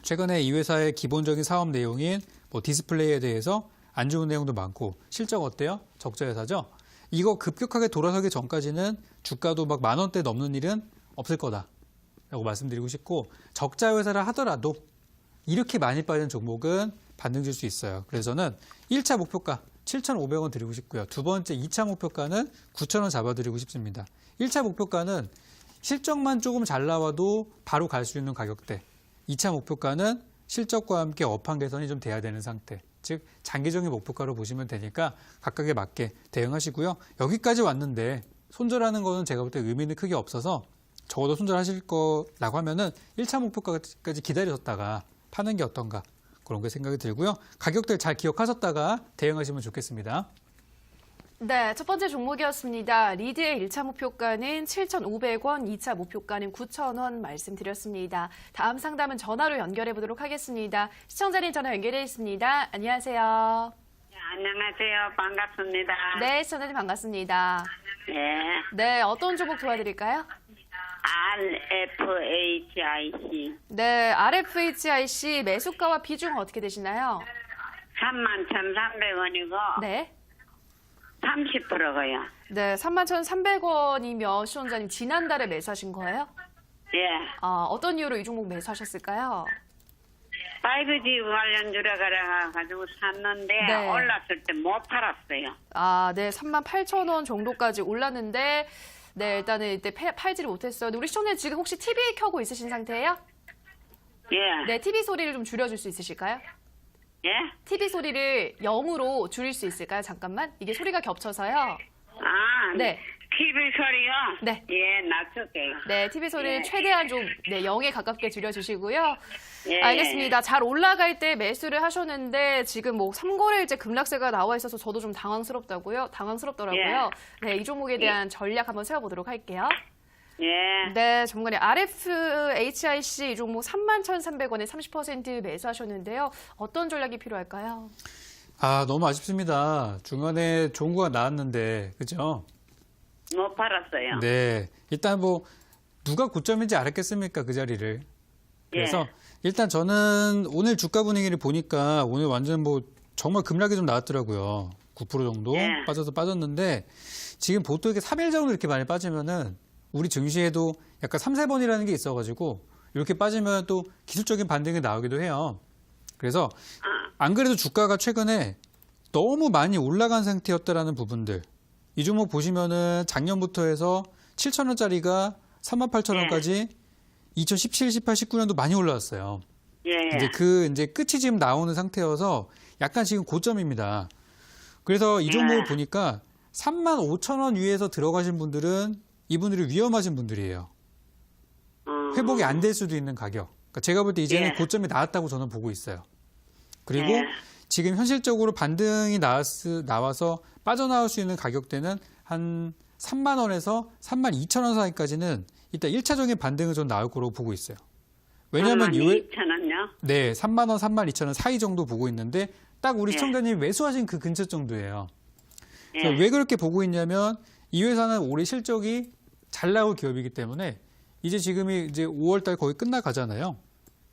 최근에 이 회사의 기본적인 사업 내용인 뭐 디스플레이에 대해서 안 좋은 내용도 많고 실적 어때요? 적자 회사죠? 이거 급격하게 돌아서기 전까지는 주가도 막 10,000원대 넘는 일은 없을 거다라고 말씀드리고 싶고 적자 회사라 하더라도 이렇게 많이 빠진 종목은 반등 줄 수 있어요. 그래서 저는 1차 목표가 7,500원 드리고 싶고요. 두 번째 2차 목표가는 9,000원 잡아드리고 싶습니다. 1차 목표가는 실적만 조금 잘 나와도 바로 갈 수 있는 가격대. 2차 목표가는 실적과 함께 업황 개선이 좀 돼야 되는 상태. 즉 장기적인 목표가로 보시면 되니까 각각에 맞게 대응하시고요. 여기까지 왔는데 손절하는 거는 제가 볼 때 의미는 크게 없어서 적어도 손절하실 거라고 하면은 1차 목표가까지 기다렸다가 파는 게 어떤가 그런 게 생각이 들고요. 가격들 잘 기억하셨다가 대응하시면 좋겠습니다. 네, 첫 번째 종목이었습니다. 리드의 1차 목표가는 7,500원, 2차 목표가는 9,000원 말씀드렸습니다. 다음 상담은 전화로 연결해 보도록 하겠습니다. 시청자님 전화 연결해 있습니다. 안녕하세요. 네, 안녕하세요. 반갑습니다. 네, 시청자님 반갑습니다. 네. 네, 어떤 종목 도와드릴까요? RFHIC 네, RFHIC 매수가와 비중은 어떻게 되시나요? 31,300원이고 네. 30%고요. 네, 31,300원이면 시청자님 지난달에 매수하신 거예요? 예. 어떤 이유로 이 종목 매수하셨을까요? 5G 관련 주라가라 가지고 샀는데 네. 올랐을 때 못 팔았어요. 네, 38,000원 정도까지 올랐는데 네, 일단은 이때 팔지를 못했어요. 우리 시청자님 지금 혹시 TV 켜고 있으신 상태예요? 예. 네, TV 소리를 좀 줄여줄 수 있으실까요? 예? TV 소리를 0으로 줄일 수 있을까요? 잠깐만. 이게 소리가 겹쳐서요. 네. TV 소리요? 네. 예, 낮출게요. 네, TV 소리를 예. 최대한 좀 0에 가깝게 줄여주시고요. 예. 알겠습니다. 잘 올라갈 때 매수를 하셨는데 지금 뭐 3거래일째 급락세가 나와 있어서 저도 좀 당황스럽더라고요. 네, 이 종목에 대한 전략 한번 세워보도록 할게요. 예. 네, 전문가님 RFHIC 이 종목 31,300원에 30% 매수하셨는데요. 어떤 전략이 필요할까요? 너무 아쉽습니다. 중간에 좋은 거가 나왔는데 그죠? 못 팔았어요. 네, 일단 뭐 누가 고점인지 알았겠습니까 그 자리를. 그래서 일단 저는 오늘 주가 분위기를 보니까 오늘 완전 뭐 정말 급락이 좀 나왔더라고요. 9% 정도 예. 빠졌는데 지금 보통 이렇게 3일 정도 이렇게 많이 빠지면은 우리 증시에도 약간 3, 4번이라는 게 있어가지고 이렇게 빠지면 또 기술적인 반등이 나오기도 해요. 그래서 안 그래도 주가가 최근에 너무 많이 올라간 상태였다라는 부분들 이 종목 보시면은 작년부터 해서 7,000원짜리가 38,000원까지 2017, 18, 19년도 많이 올라왔어요. 예. 이제 끝이 지금 나오는 상태여서 약간 지금 고점입니다. 그래서 이 종목을 보니까 35,000원 위에서 들어가신 분들은 이분들이 위험하신 분들이에요. 회복이 안 될 수도 있는 가격. 그러니까 제가 볼 때 이제는 고점이 나왔다고 저는 보고 있어요. 그리고 지금 현실적으로 반등이 나와서 빠져나올 수 있는 가격대는 한 3만 원에서 3만 2천 원 사이까지는 일단 1차적인 반등은 좀 나올 거로 보고 있어요. 왜냐하면 2,000원요? 네, 3만 원, 3만 2천 원 사이 정도 보고 있는데 딱 우리 시청자님이 매수하신 그 근처 정도예요. 그래서 왜 그렇게 보고 있냐면 이 회사는 올해 실적이 잘 나올 기업이기 때문에 이제 지금이 이제 5월 달 거의 끝나가잖아요.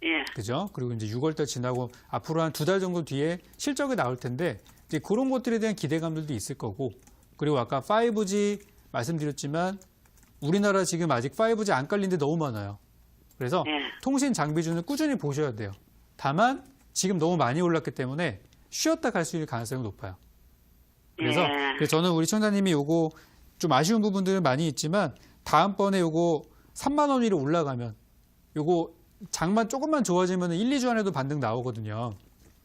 예. 그죠? 그리고 이제 6월 달 지나고 앞으로 한 2달 정도 뒤에 실적이 나올 텐데 이제 그런 것들에 대한 기대감들도 있을 거고 그리고 아까 5G 말씀드렸지만 우리나라 지금 아직 5G 안 깔린 데 너무 많아요. 그래서 통신 장비주는 꾸준히 보셔야 돼요. 다만 지금 너무 많이 올랐기 때문에 쉬었다 갈 수 있는 가능성이 높아요. 그래서 저는 우리 시청자님이 요거 좀 아쉬운 부분들은 많이 있지만 다음번에 요거 3만 원 위로 올라가면 요거 장만 조금만 좋아지면 1, 2주 안에도 반등 나오거든요.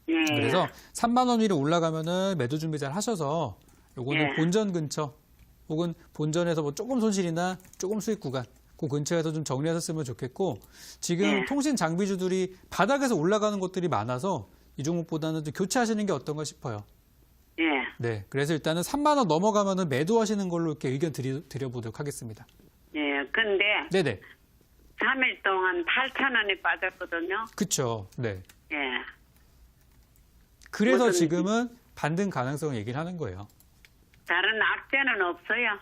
그래서 3만 원 위로 올라가면은 매도 준비 잘 하셔서 요거는 본전 근처 혹은 본전에서 뭐 조금 손실이나 조금 수익 구간 그 근처에서 좀 정리하셨으면 좋겠고 지금 통신 장비주들이 바닥에서 올라가는 것들이 많아서 이 종목보다는 좀 교체하시는 게 어떤가 싶어요. 네, 그래서 일단은 3만 원 넘어가면은 매도하시는 걸로 이렇게 의견 드려보도록 하겠습니다. 예. 근데 네네. 3일 동안 8,000원이 빠졌거든요. 그쵸. 네. 예. 그래서 무슨- 지금은 반등 가능성을 얘기를 하는 거예요. 다른 악재는 없어요.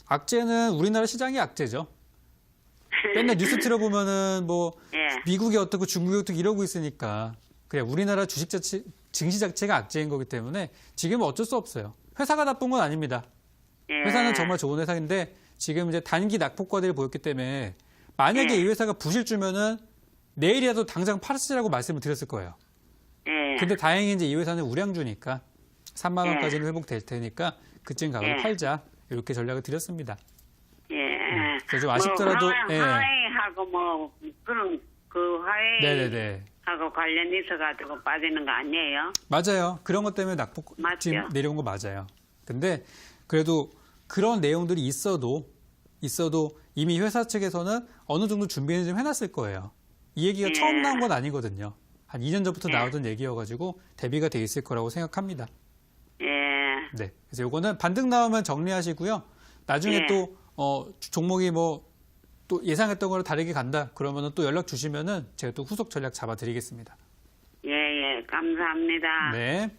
악재는 우리나라 시장이 악재죠. 맨날 뉴스 틀어보면은 뭐 미국이 어떻고 중국이 어떻고 이러고 있으니까 그냥 우리나라 주식 자체, 증시 자체가 악재인 거기 때문에 지금은 어쩔 수 없어요. 회사가 나쁜 건 아닙니다. 회사는 정말 좋은 회사인데 지금 이제 단기 낙폭과대를 보였기 때문에 만약에 이 회사가 부실 주면은 내일이라도 당장 팔으시라고 말씀을 드렸을 거예요. 근데 다행히 이제 이 회사는 우량주니까 3만 원까지는 회복될 테니까 그쯤 가서 팔자 이렇게 전략을 드렸습니다. 그래서 좀 아쉽더라도 화웨이하고 뭐 그런 그 네네네. 화웨이하고 관련 있어가지고 빠지는 거 아니에요? 맞아요. 그런 것 때문에 낙폭 맞죠? 지금 내려온 거 맞아요. 근데 그래도 그런 내용들이 있어도 이미 회사 측에서는 어느 정도 준비는 좀 해놨을 거예요. 이 얘기가 처음 나온 건 아니거든요. 한 2년 전부터 나오던 얘기여가지고 대비가 돼 있을 거라고 생각합니다. 네. 그래서 요거는 반등 나오면 정리하시고요. 나중에 또 종목이 뭐 또 예상했던 거랑 다르게 간다. 그러면은 또 연락 주시면은 제가 또 후속 전략 잡아드리겠습니다. 감사합니다. 네.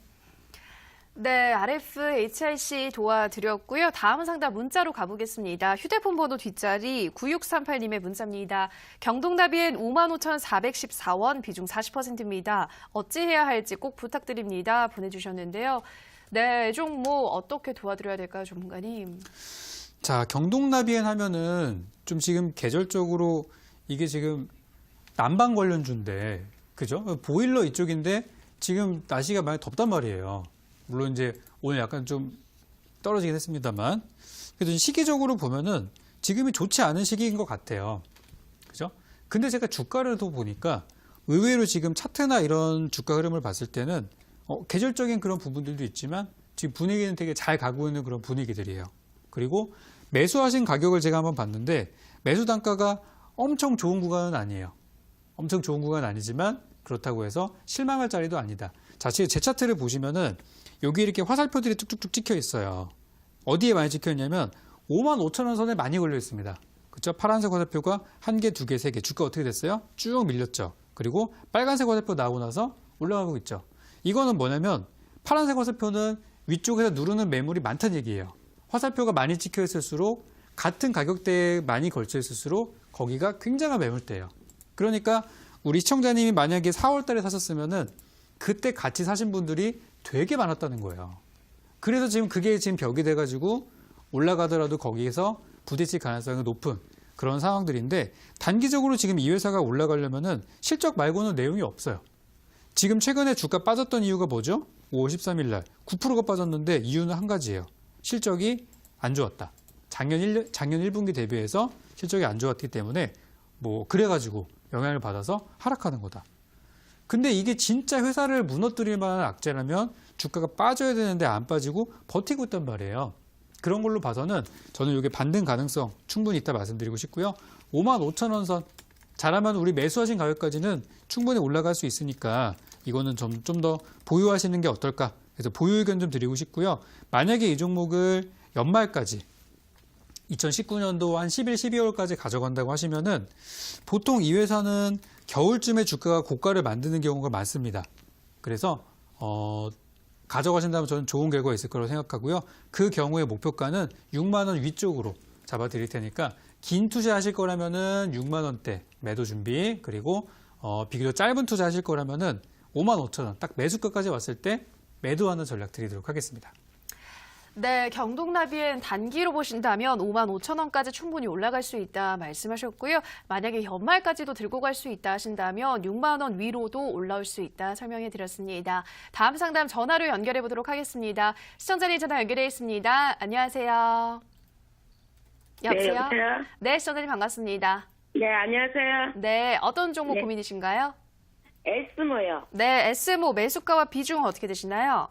네, RFHIC 도와드렸고요. 다음 상담 문자로 가보겠습니다. 휴대폰 번호 뒷자리 9638님의 문자입니다. 경동나비엔 55,414원, 비중 40%입니다. 어찌해야 할지 꼭 부탁드립니다. 보내주셨는데요. 네, 좀 뭐 어떻게 도와드려야 될까요, 전문가님? 자, 경동나비엔 하면은 좀 지금 계절적으로 이게 지금 난방 관련주인데, 그죠? 보일러 이쪽인데 지금 날씨가 많이 덥단 말이에요. 물론 이제 오늘 약간 좀 떨어지긴 했습니다만, 그래도 시기적으로 보면은 지금이 좋지 않은 시기인 것 같아요. 그죠? 근데 제가 주가를 더 보니까 의외로 지금 차트나 이런 주가 흐름을 봤을 때는 계절적인 그런 부분들도 있지만 지금 분위기는 되게 잘 가고 있는 그런 분위기들이에요. 그리고 매수하신 가격을 제가 한번 봤는데 매수 단가가 엄청 좋은 구간은 아니에요. 엄청 좋은 구간은 아니지만 그렇다고 해서 실망할 자리도 아니다. 자, 지금 제 차트를 보시면은 여기 이렇게 화살표들이 뚝뚝뚝 찍혀 있어요. 어디에 많이 찍혀 있냐면 55,000원 선에 많이 걸려 있습니다. 그렇죠? 파란색 화살표가 1개, 2개, 3개. 주가 어떻게 됐어요? 쭉 밀렸죠. 그리고 빨간색 화살표 나오고 나서 올라가고 있죠. 이거는 뭐냐면 파란색 화살표는 위쪽에서 누르는 매물이 많다는 얘기예요. 화살표가 많이 찍혀 있을수록 같은 가격대에 많이 걸쳐 있을수록 거기가 굉장한 매물대예요. 그러니까 우리 시청자님이 만약에 4월 달에 사셨으면은 그때 같이 사신 분들이 되게 많았다는 거예요. 그래서 지금 그게 지금 벽이 돼가지고 올라가더라도 거기에서 부딪힐 가능성이 높은 그런 상황들인데 단기적으로 지금 이 회사가 올라가려면은 실적 말고는 내용이 없어요. 지금 최근에 주가 빠졌던 이유가 뭐죠? 5월 13일 날 9%가 빠졌는데 이유는 한 가지예요. 실적이 안 좋았다. 작년 1분기 대비해서 실적이 안 좋았기 때문에 뭐 그래가지고 영향을 받아서 하락하는 거다. 근데 이게 진짜 회사를 무너뜨릴 만한 악재라면 주가가 빠져야 되는데 안 빠지고 버티고 있단 말이에요. 그런 걸로 봐서는 저는 이게 반등 가능성 충분히 있다 말씀드리고 싶고요. 55,000원 선 잘하면 우리 매수하신 가격까지는 충분히 올라갈 수 있으니까 이거는 좀 더 보유하시는 게 어떨까. 그래서 보유 의견 좀 드리고 싶고요. 만약에 이 종목을 연말까지 2019년도 한 11, 12월까지 가져간다고 하시면은 보통 이 회사는 겨울쯤에 주가가 고가를 만드는 경우가 많습니다. 그래서 가져가신다면 저는 좋은 결과가 있을 거라고 생각하고요. 그 경우에 목표가는 6만 원 위쪽으로 잡아 드릴 테니까 긴 투자하실 거라면은 6만 원대 매도 준비, 그리고 비교적 짧은 투자하실 거라면은 55,000원 딱 매수가까지 왔을 때 매도하는 전략 드리도록 하겠습니다. 네, 경동나비엔 단기로 보신다면 55,000원까지 충분히 올라갈 수 있다 말씀하셨고요. 만약에 연말까지도 들고 갈 수 있다 하신다면 6만 원 위로도 올라올 수 있다 설명해 드렸습니다. 다음 상담 전화로 연결해 보도록 하겠습니다. 시청자님 전화 연결해 있습니다. 안녕하세요. 여보세요? 네, 여보세요? 네, 시청자님 반갑습니다. 네, 안녕하세요. 네, 어떤 종목 네. 고민이신가요? 에스모요. 네, S모 매수가와 비중은 어떻게 되시나요?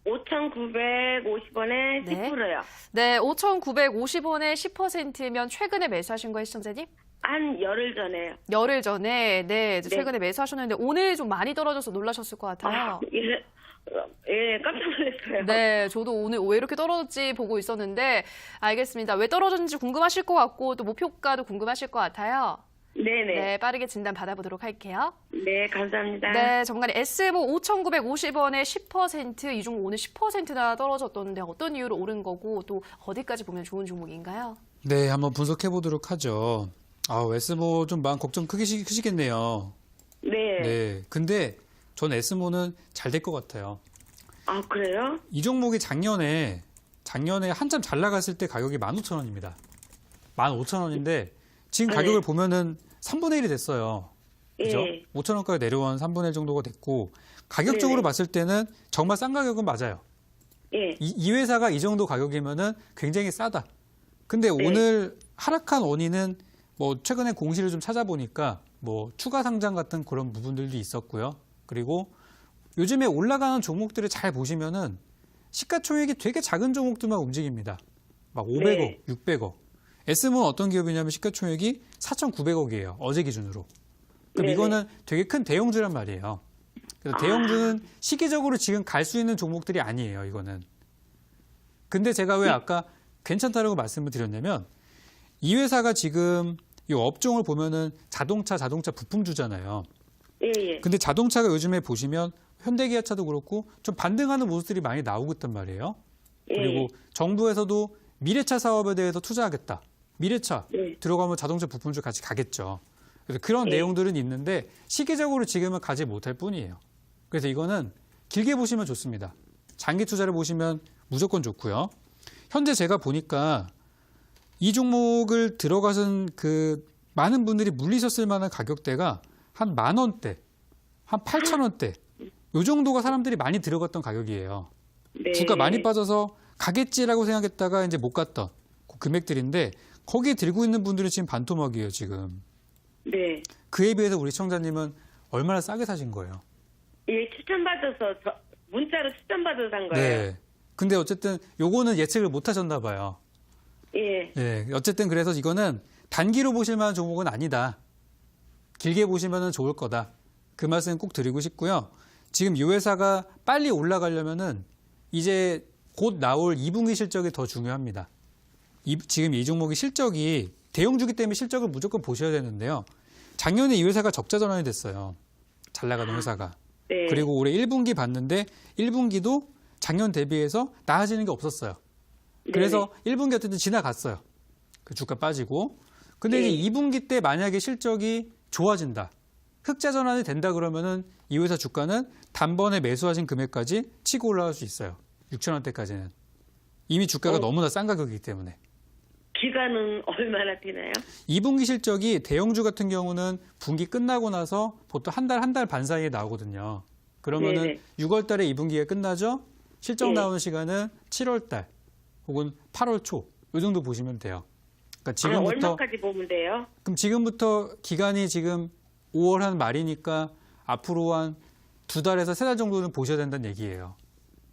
5,950원에 네. 10%요. 네, 5,950원에 10%면 최근에 매수하신 거예요, 시청자님? 한 열흘 전에요. 열흘 전에 네, 네. 최근에 매수하셨는데 오늘 좀 많이 떨어져서 놀라셨을 것 같아요. 예, 깜짝 놀랐어요. 네, 저도 오늘 왜 이렇게 떨어졌지 보고 있었는데 알겠습니다. 왜 떨어졌는지 궁금하실 것 같고 또 목표가도 궁금하실 것 같아요. 네네. 네, 빠르게 진단 받아보도록 할게요. 네, 감사합니다. 네, 정말 S모 5,950원에 10%, 이 종목 오늘 10%나 떨어졌던데 어떤 이유로 오른 거고 또 어디까지 보면 좋은 종목인가요? 네, 한번 분석해 보도록 하죠. S모 좀 마음 걱정 크시겠네요. 네. 네, 근데 전 S모는 잘 될 것 같아요. 아, 그래요? 이 종목이 작년에 한참 잘 나갔을 때 가격이 15,000원입니다. 15,000원인데 지금 가격을 네. 보면은 3분의 1이 됐어요. 그죠? 예. 5,000원까지 내려온 3분의 1 정도가 됐고 가격적으로 네네. 봤을 때는 정말 싼 가격은 맞아요. 예. 이 회사가 이 정도 가격이면은 굉장히 싸다. 근데 네. 오늘 하락한 원인은 뭐 최근에 공시를 좀 찾아보니까 뭐 추가 상장 같은 그런 부분들도 있었고요. 그리고 요즘에 올라가는 종목들을 잘 보시면은 시가총액이 되게 작은 종목들만 움직입니다. 막 500억, 네. 600억. S모는 어떤 기업이냐면 시가총액이 4,900억이에요. 어제 기준으로. 그럼 네네. 이거는 되게 큰 대형주란 말이에요. 그래서 대형주는 시기적으로 지금 갈 수 있는 종목들이 아니에요, 이거는. 근데 제가 왜 아까 괜찮다라고 말씀을 드렸냐면 이 회사가 지금 이 업종을 보면은 자동차 부품주잖아요. 예, 예. 근데 자동차가 요즘에 보시면 현대기아차도 그렇고 좀 반등하는 모습들이 많이 나오고 있단 말이에요. 예. 그리고 정부에서도 미래차 사업에 대해서 투자하겠다. 미래차 네. 들어가면 자동차 부품주 같이 가겠죠. 그래서 그런 네. 내용들은 있는데 시기적으로 지금은 가지 못할 뿐이에요. 그래서 이거는 길게 보시면 좋습니다. 장기 투자를 보시면 무조건 좋고요. 현재 제가 보니까 이 종목을 들어가신 그 많은 분들이 물리셨을 만한 가격대가 한 10,000원대, 한 8,000원대 요 정도가 사람들이 많이 들어갔던 가격이에요. 네. 주가 많이 빠져서 가겠지라고 생각했다가 이제 못 갔던 그 금액들인데 거기에 들고 있는 분들은 지금 반토막이에요, 지금. 네. 그에 비해서 우리 시청자님은 얼마나 싸게 사신 거예요? 예, 추천받아서 문자로 추천받아서 산 거예요. 네. 근데 어쨌든 요거는 예측을 못 하셨나 봐요. 예. 네. 어쨌든 그래서 이거는 단기로 보실 만한 종목은 아니다. 길게 보시면 좋을 거다. 그 말씀 꼭 드리고 싶고요. 지금 이 회사가 빨리 올라가려면은 이제 곧 나올 2분기 실적이 더 중요합니다. 지금 이 종목이 실적이 대형주기 때문에 실적을 무조건 보셔야 되는데요. 작년에 이 회사가 적자 전환이 됐어요. 잘 나가던 회사가. 네. 그리고 올해 1분기 봤는데 1분기도 작년 대비해서 나아지는 게 없었어요. 그래서 1분기 어쨌든 지나갔어요. 그 주가 빠지고. 근데 네. 이제 2분기 때 만약에 실적이 좋아진다. 흑자 전환이 된다 그러면은 이 회사 주가는 단번에 매수하신 금액까지 치고 올라갈 수 있어요. 6,000원대까지는. 이미 주가가 너무나 싼 가격이기 때문에. 기간은 얼마나 되나요? 2분기 실적이 대형주 같은 경우는 분기 끝나고 나서 보통 한 달 반 사이에 나오거든요. 그러면은 네네. 6월 달에 2분기가 끝나죠? 실적 네. 나오는 시간은 7월 달 혹은 8월 초, 이 정도 보시면 돼요. 그러니까 지금부터 얼마까지 보면 돼요? 그럼 지금부터 기간이 지금 5월 한 말이니까 앞으로 한 2달에서 3달 정도는 보셔야 된다는 얘기예요.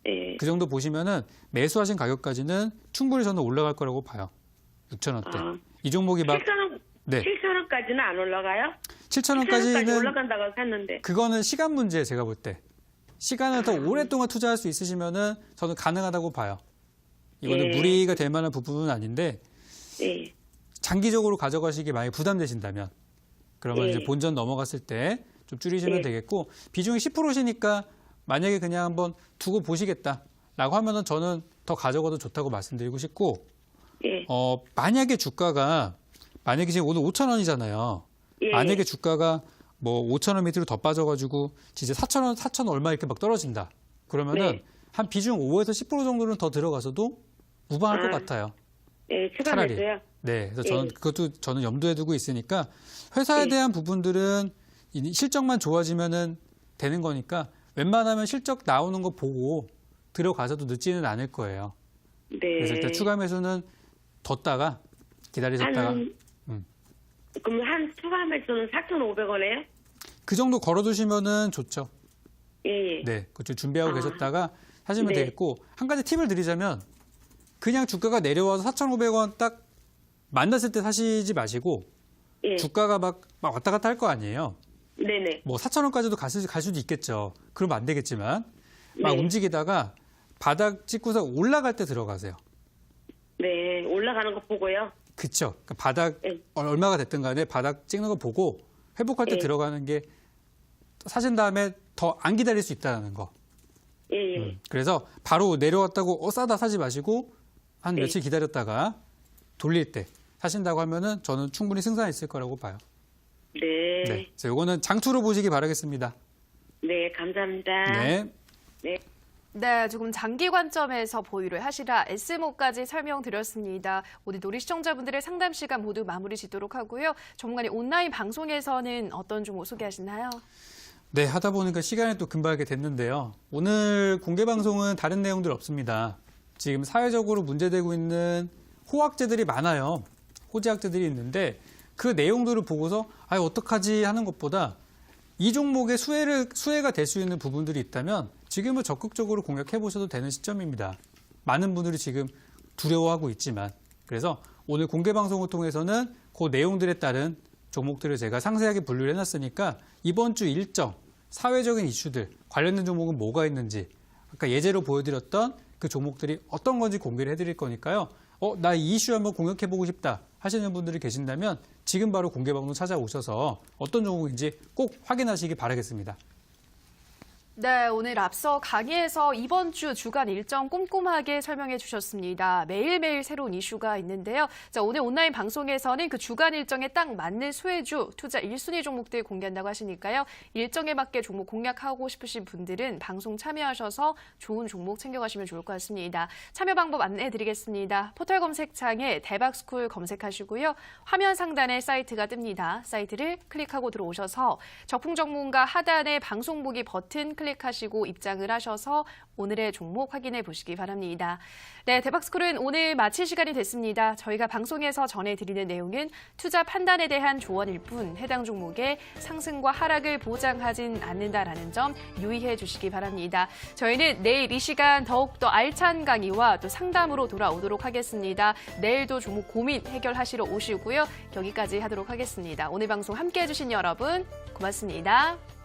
예. 그 정도 보시면은 매수하신 가격까지는 충분히 저는 올라갈 거라고 봐요. 6,000원대. 아. 이 종목이 막 7,000원, 네. 7,000원까지는 안 올라가요? 7,000원까지 7,000원까지는 올라간다고 샀는데. 그거는 시간 문제예요, 제가 볼 때. 시간을 더 오랫동안 투자할 수 있으시면은 저는 가능하다고 봐요. 이거는 예. 무리가 될 만한 부분은 아닌데 예. 장기적으로 가져가시기 많이 부담되신다면 그러면 예. 이제 본전 넘어갔을 때 좀 줄이시면 예. 되겠고 비중이 10%시니까 만약에 그냥 한번 두고 보시겠다라고 하면은 저는 더 가져가도 좋다고 말씀드리고 싶고 예. 만약에 주가가 만약에 지금 오늘 5,000원이잖아요. 예. 만약에 주가가 뭐 5,000원 밑으로 더 빠져가지고 진짜 4,000원, 4,000 얼마 이렇게 막 떨어진다. 그러면은 네. 한 비중 5에서 10% 정도는 더 들어가서도 무방할 것 같아요. 예, 차라리. 추가됐어요. 네, 그래서 예. 저는 그것도 저는 염두에 두고 있으니까 회사에 예. 대한 부분들은 이 실적만 좋아지면은 되는 거니까 웬만하면 실적 나오는 거 보고 들어가서도 늦지는 않을 거예요. 네. 그래서 일단 추가 매수는 뒀다가 기다리셨다가 그럼 한 추가 매수는 4,500원이에요? 그 정도 걸어두시면은 좋죠. 예. 예. 네, 그쪽 준비하고 아. 계셨다가 하시면 네. 되겠고 한 가지 팁을 드리자면 그냥 주가가 내려와서 4,500원 딱 만났을 때 사시지 마시고 예. 주가가 막 왔다 갔다 할 거 아니에요. 네네. 뭐 4,000원까지도 갈 수도 있겠죠. 그러면 안 되겠지만 막 네. 움직이다가 바닥 찍고서 올라갈 때 들어가세요. 네. 올라가는 거 보고요. 그쵸? 그러니까 바닥 예. 얼마가 됐든 간에 바닥 찍는 거 보고 회복할 때 예. 들어가는 게 사신 다음에 더 안 기다릴 수 있다는 거. 예, 예. 그래서 바로 내려왔다고 싸다 사지 마시고 한 네. 며칠 기다렸다가 돌릴 때 사신다고 하면은 저는 충분히 승산 있을 거라고 봐요. 네. 네. 그래서 이거는 장투로 보시기 바라겠습니다. 네, 감사합니다. 네. 네. 네, 조금 장기 관점에서 보유를 하시라 SMO까지 설명드렸습니다. 오늘 우리 시청자분들의 상담 시간 모두 마무리 짓도록 하고요. 전문가님 온라인 방송에서는 어떤 종목 소개하시나요? 네, 하다 보니까 시간이 또 금방 이렇게 됐는데요. 오늘 공개 방송은 다른 내용들 없습니다. 지금 사회적으로 문제되고 있는 호학제들이 많아요. 호재학제들이 있는데 그 내용들을 보고서 어떡하지 하는 것보다 이 종목의 수혜가 될 수 있는 부분들이 있다면 지금은 적극적으로 공략해 보셔도 되는 시점입니다. 많은 분들이 지금 두려워하고 있지만 그래서 오늘 공개 방송을 통해서는 그 내용들에 따른 종목들을 제가 상세하게 분류를 해놨으니까 이번 주 일정, 사회적인 이슈들, 관련된 종목은 뭐가 있는지 아까 예제로 보여드렸던 그 종목들이 어떤 건지 공개를 해드릴 거니까요. 나 이 이슈 한번 공략해보고 싶다 하시는 분들이 계신다면 지금 바로 공개 방송 찾아오셔서 어떤 종목인지 꼭 확인하시기 바라겠습니다. 네, 오늘 앞서 강의에서 이번 주 주간 일정 꼼꼼하게 설명해 주셨습니다. 매일매일 새로운 이슈가 있는데요. 자, 오늘 온라인 방송에서는 그 주간 일정에 딱 맞는 수혜주, 투자 1순위 종목들 공개한다고 하시니까요. 일정에 맞게 종목 공략하고 싶으신 분들은 방송 참여하셔서 좋은 종목 챙겨가시면 좋을 것 같습니다. 참여 방법 안내해 드리겠습니다. 포털 검색창에 대박스쿨 검색하시고요. 화면 상단에 사이트가 뜹니다. 사이트를 클릭하고 들어오셔서 적풍전문가 하단에 방송 보기 버튼 클릭하시고 입장을 하셔서 오늘의 종목 확인해 보시기 바랍니다. 네, 대박스쿨은 오늘 마칠 시간이 됐습니다. 저희가 방송에서 전해드리는 내용은 투자 판단에 대한 조언일 뿐 해당 종목의 상승과 하락을 보장하진 않는다라는 점 유의해 주시기 바랍니다. 저희는 내일 이 시간 더욱더 알찬 강의와 또 상담으로 돌아오도록 하겠습니다. 내일도 종목 고민 해결하시러 오시고요. 여기까지 하도록 하겠습니다. 오늘 방송 함께해 주신 여러분 고맙습니다.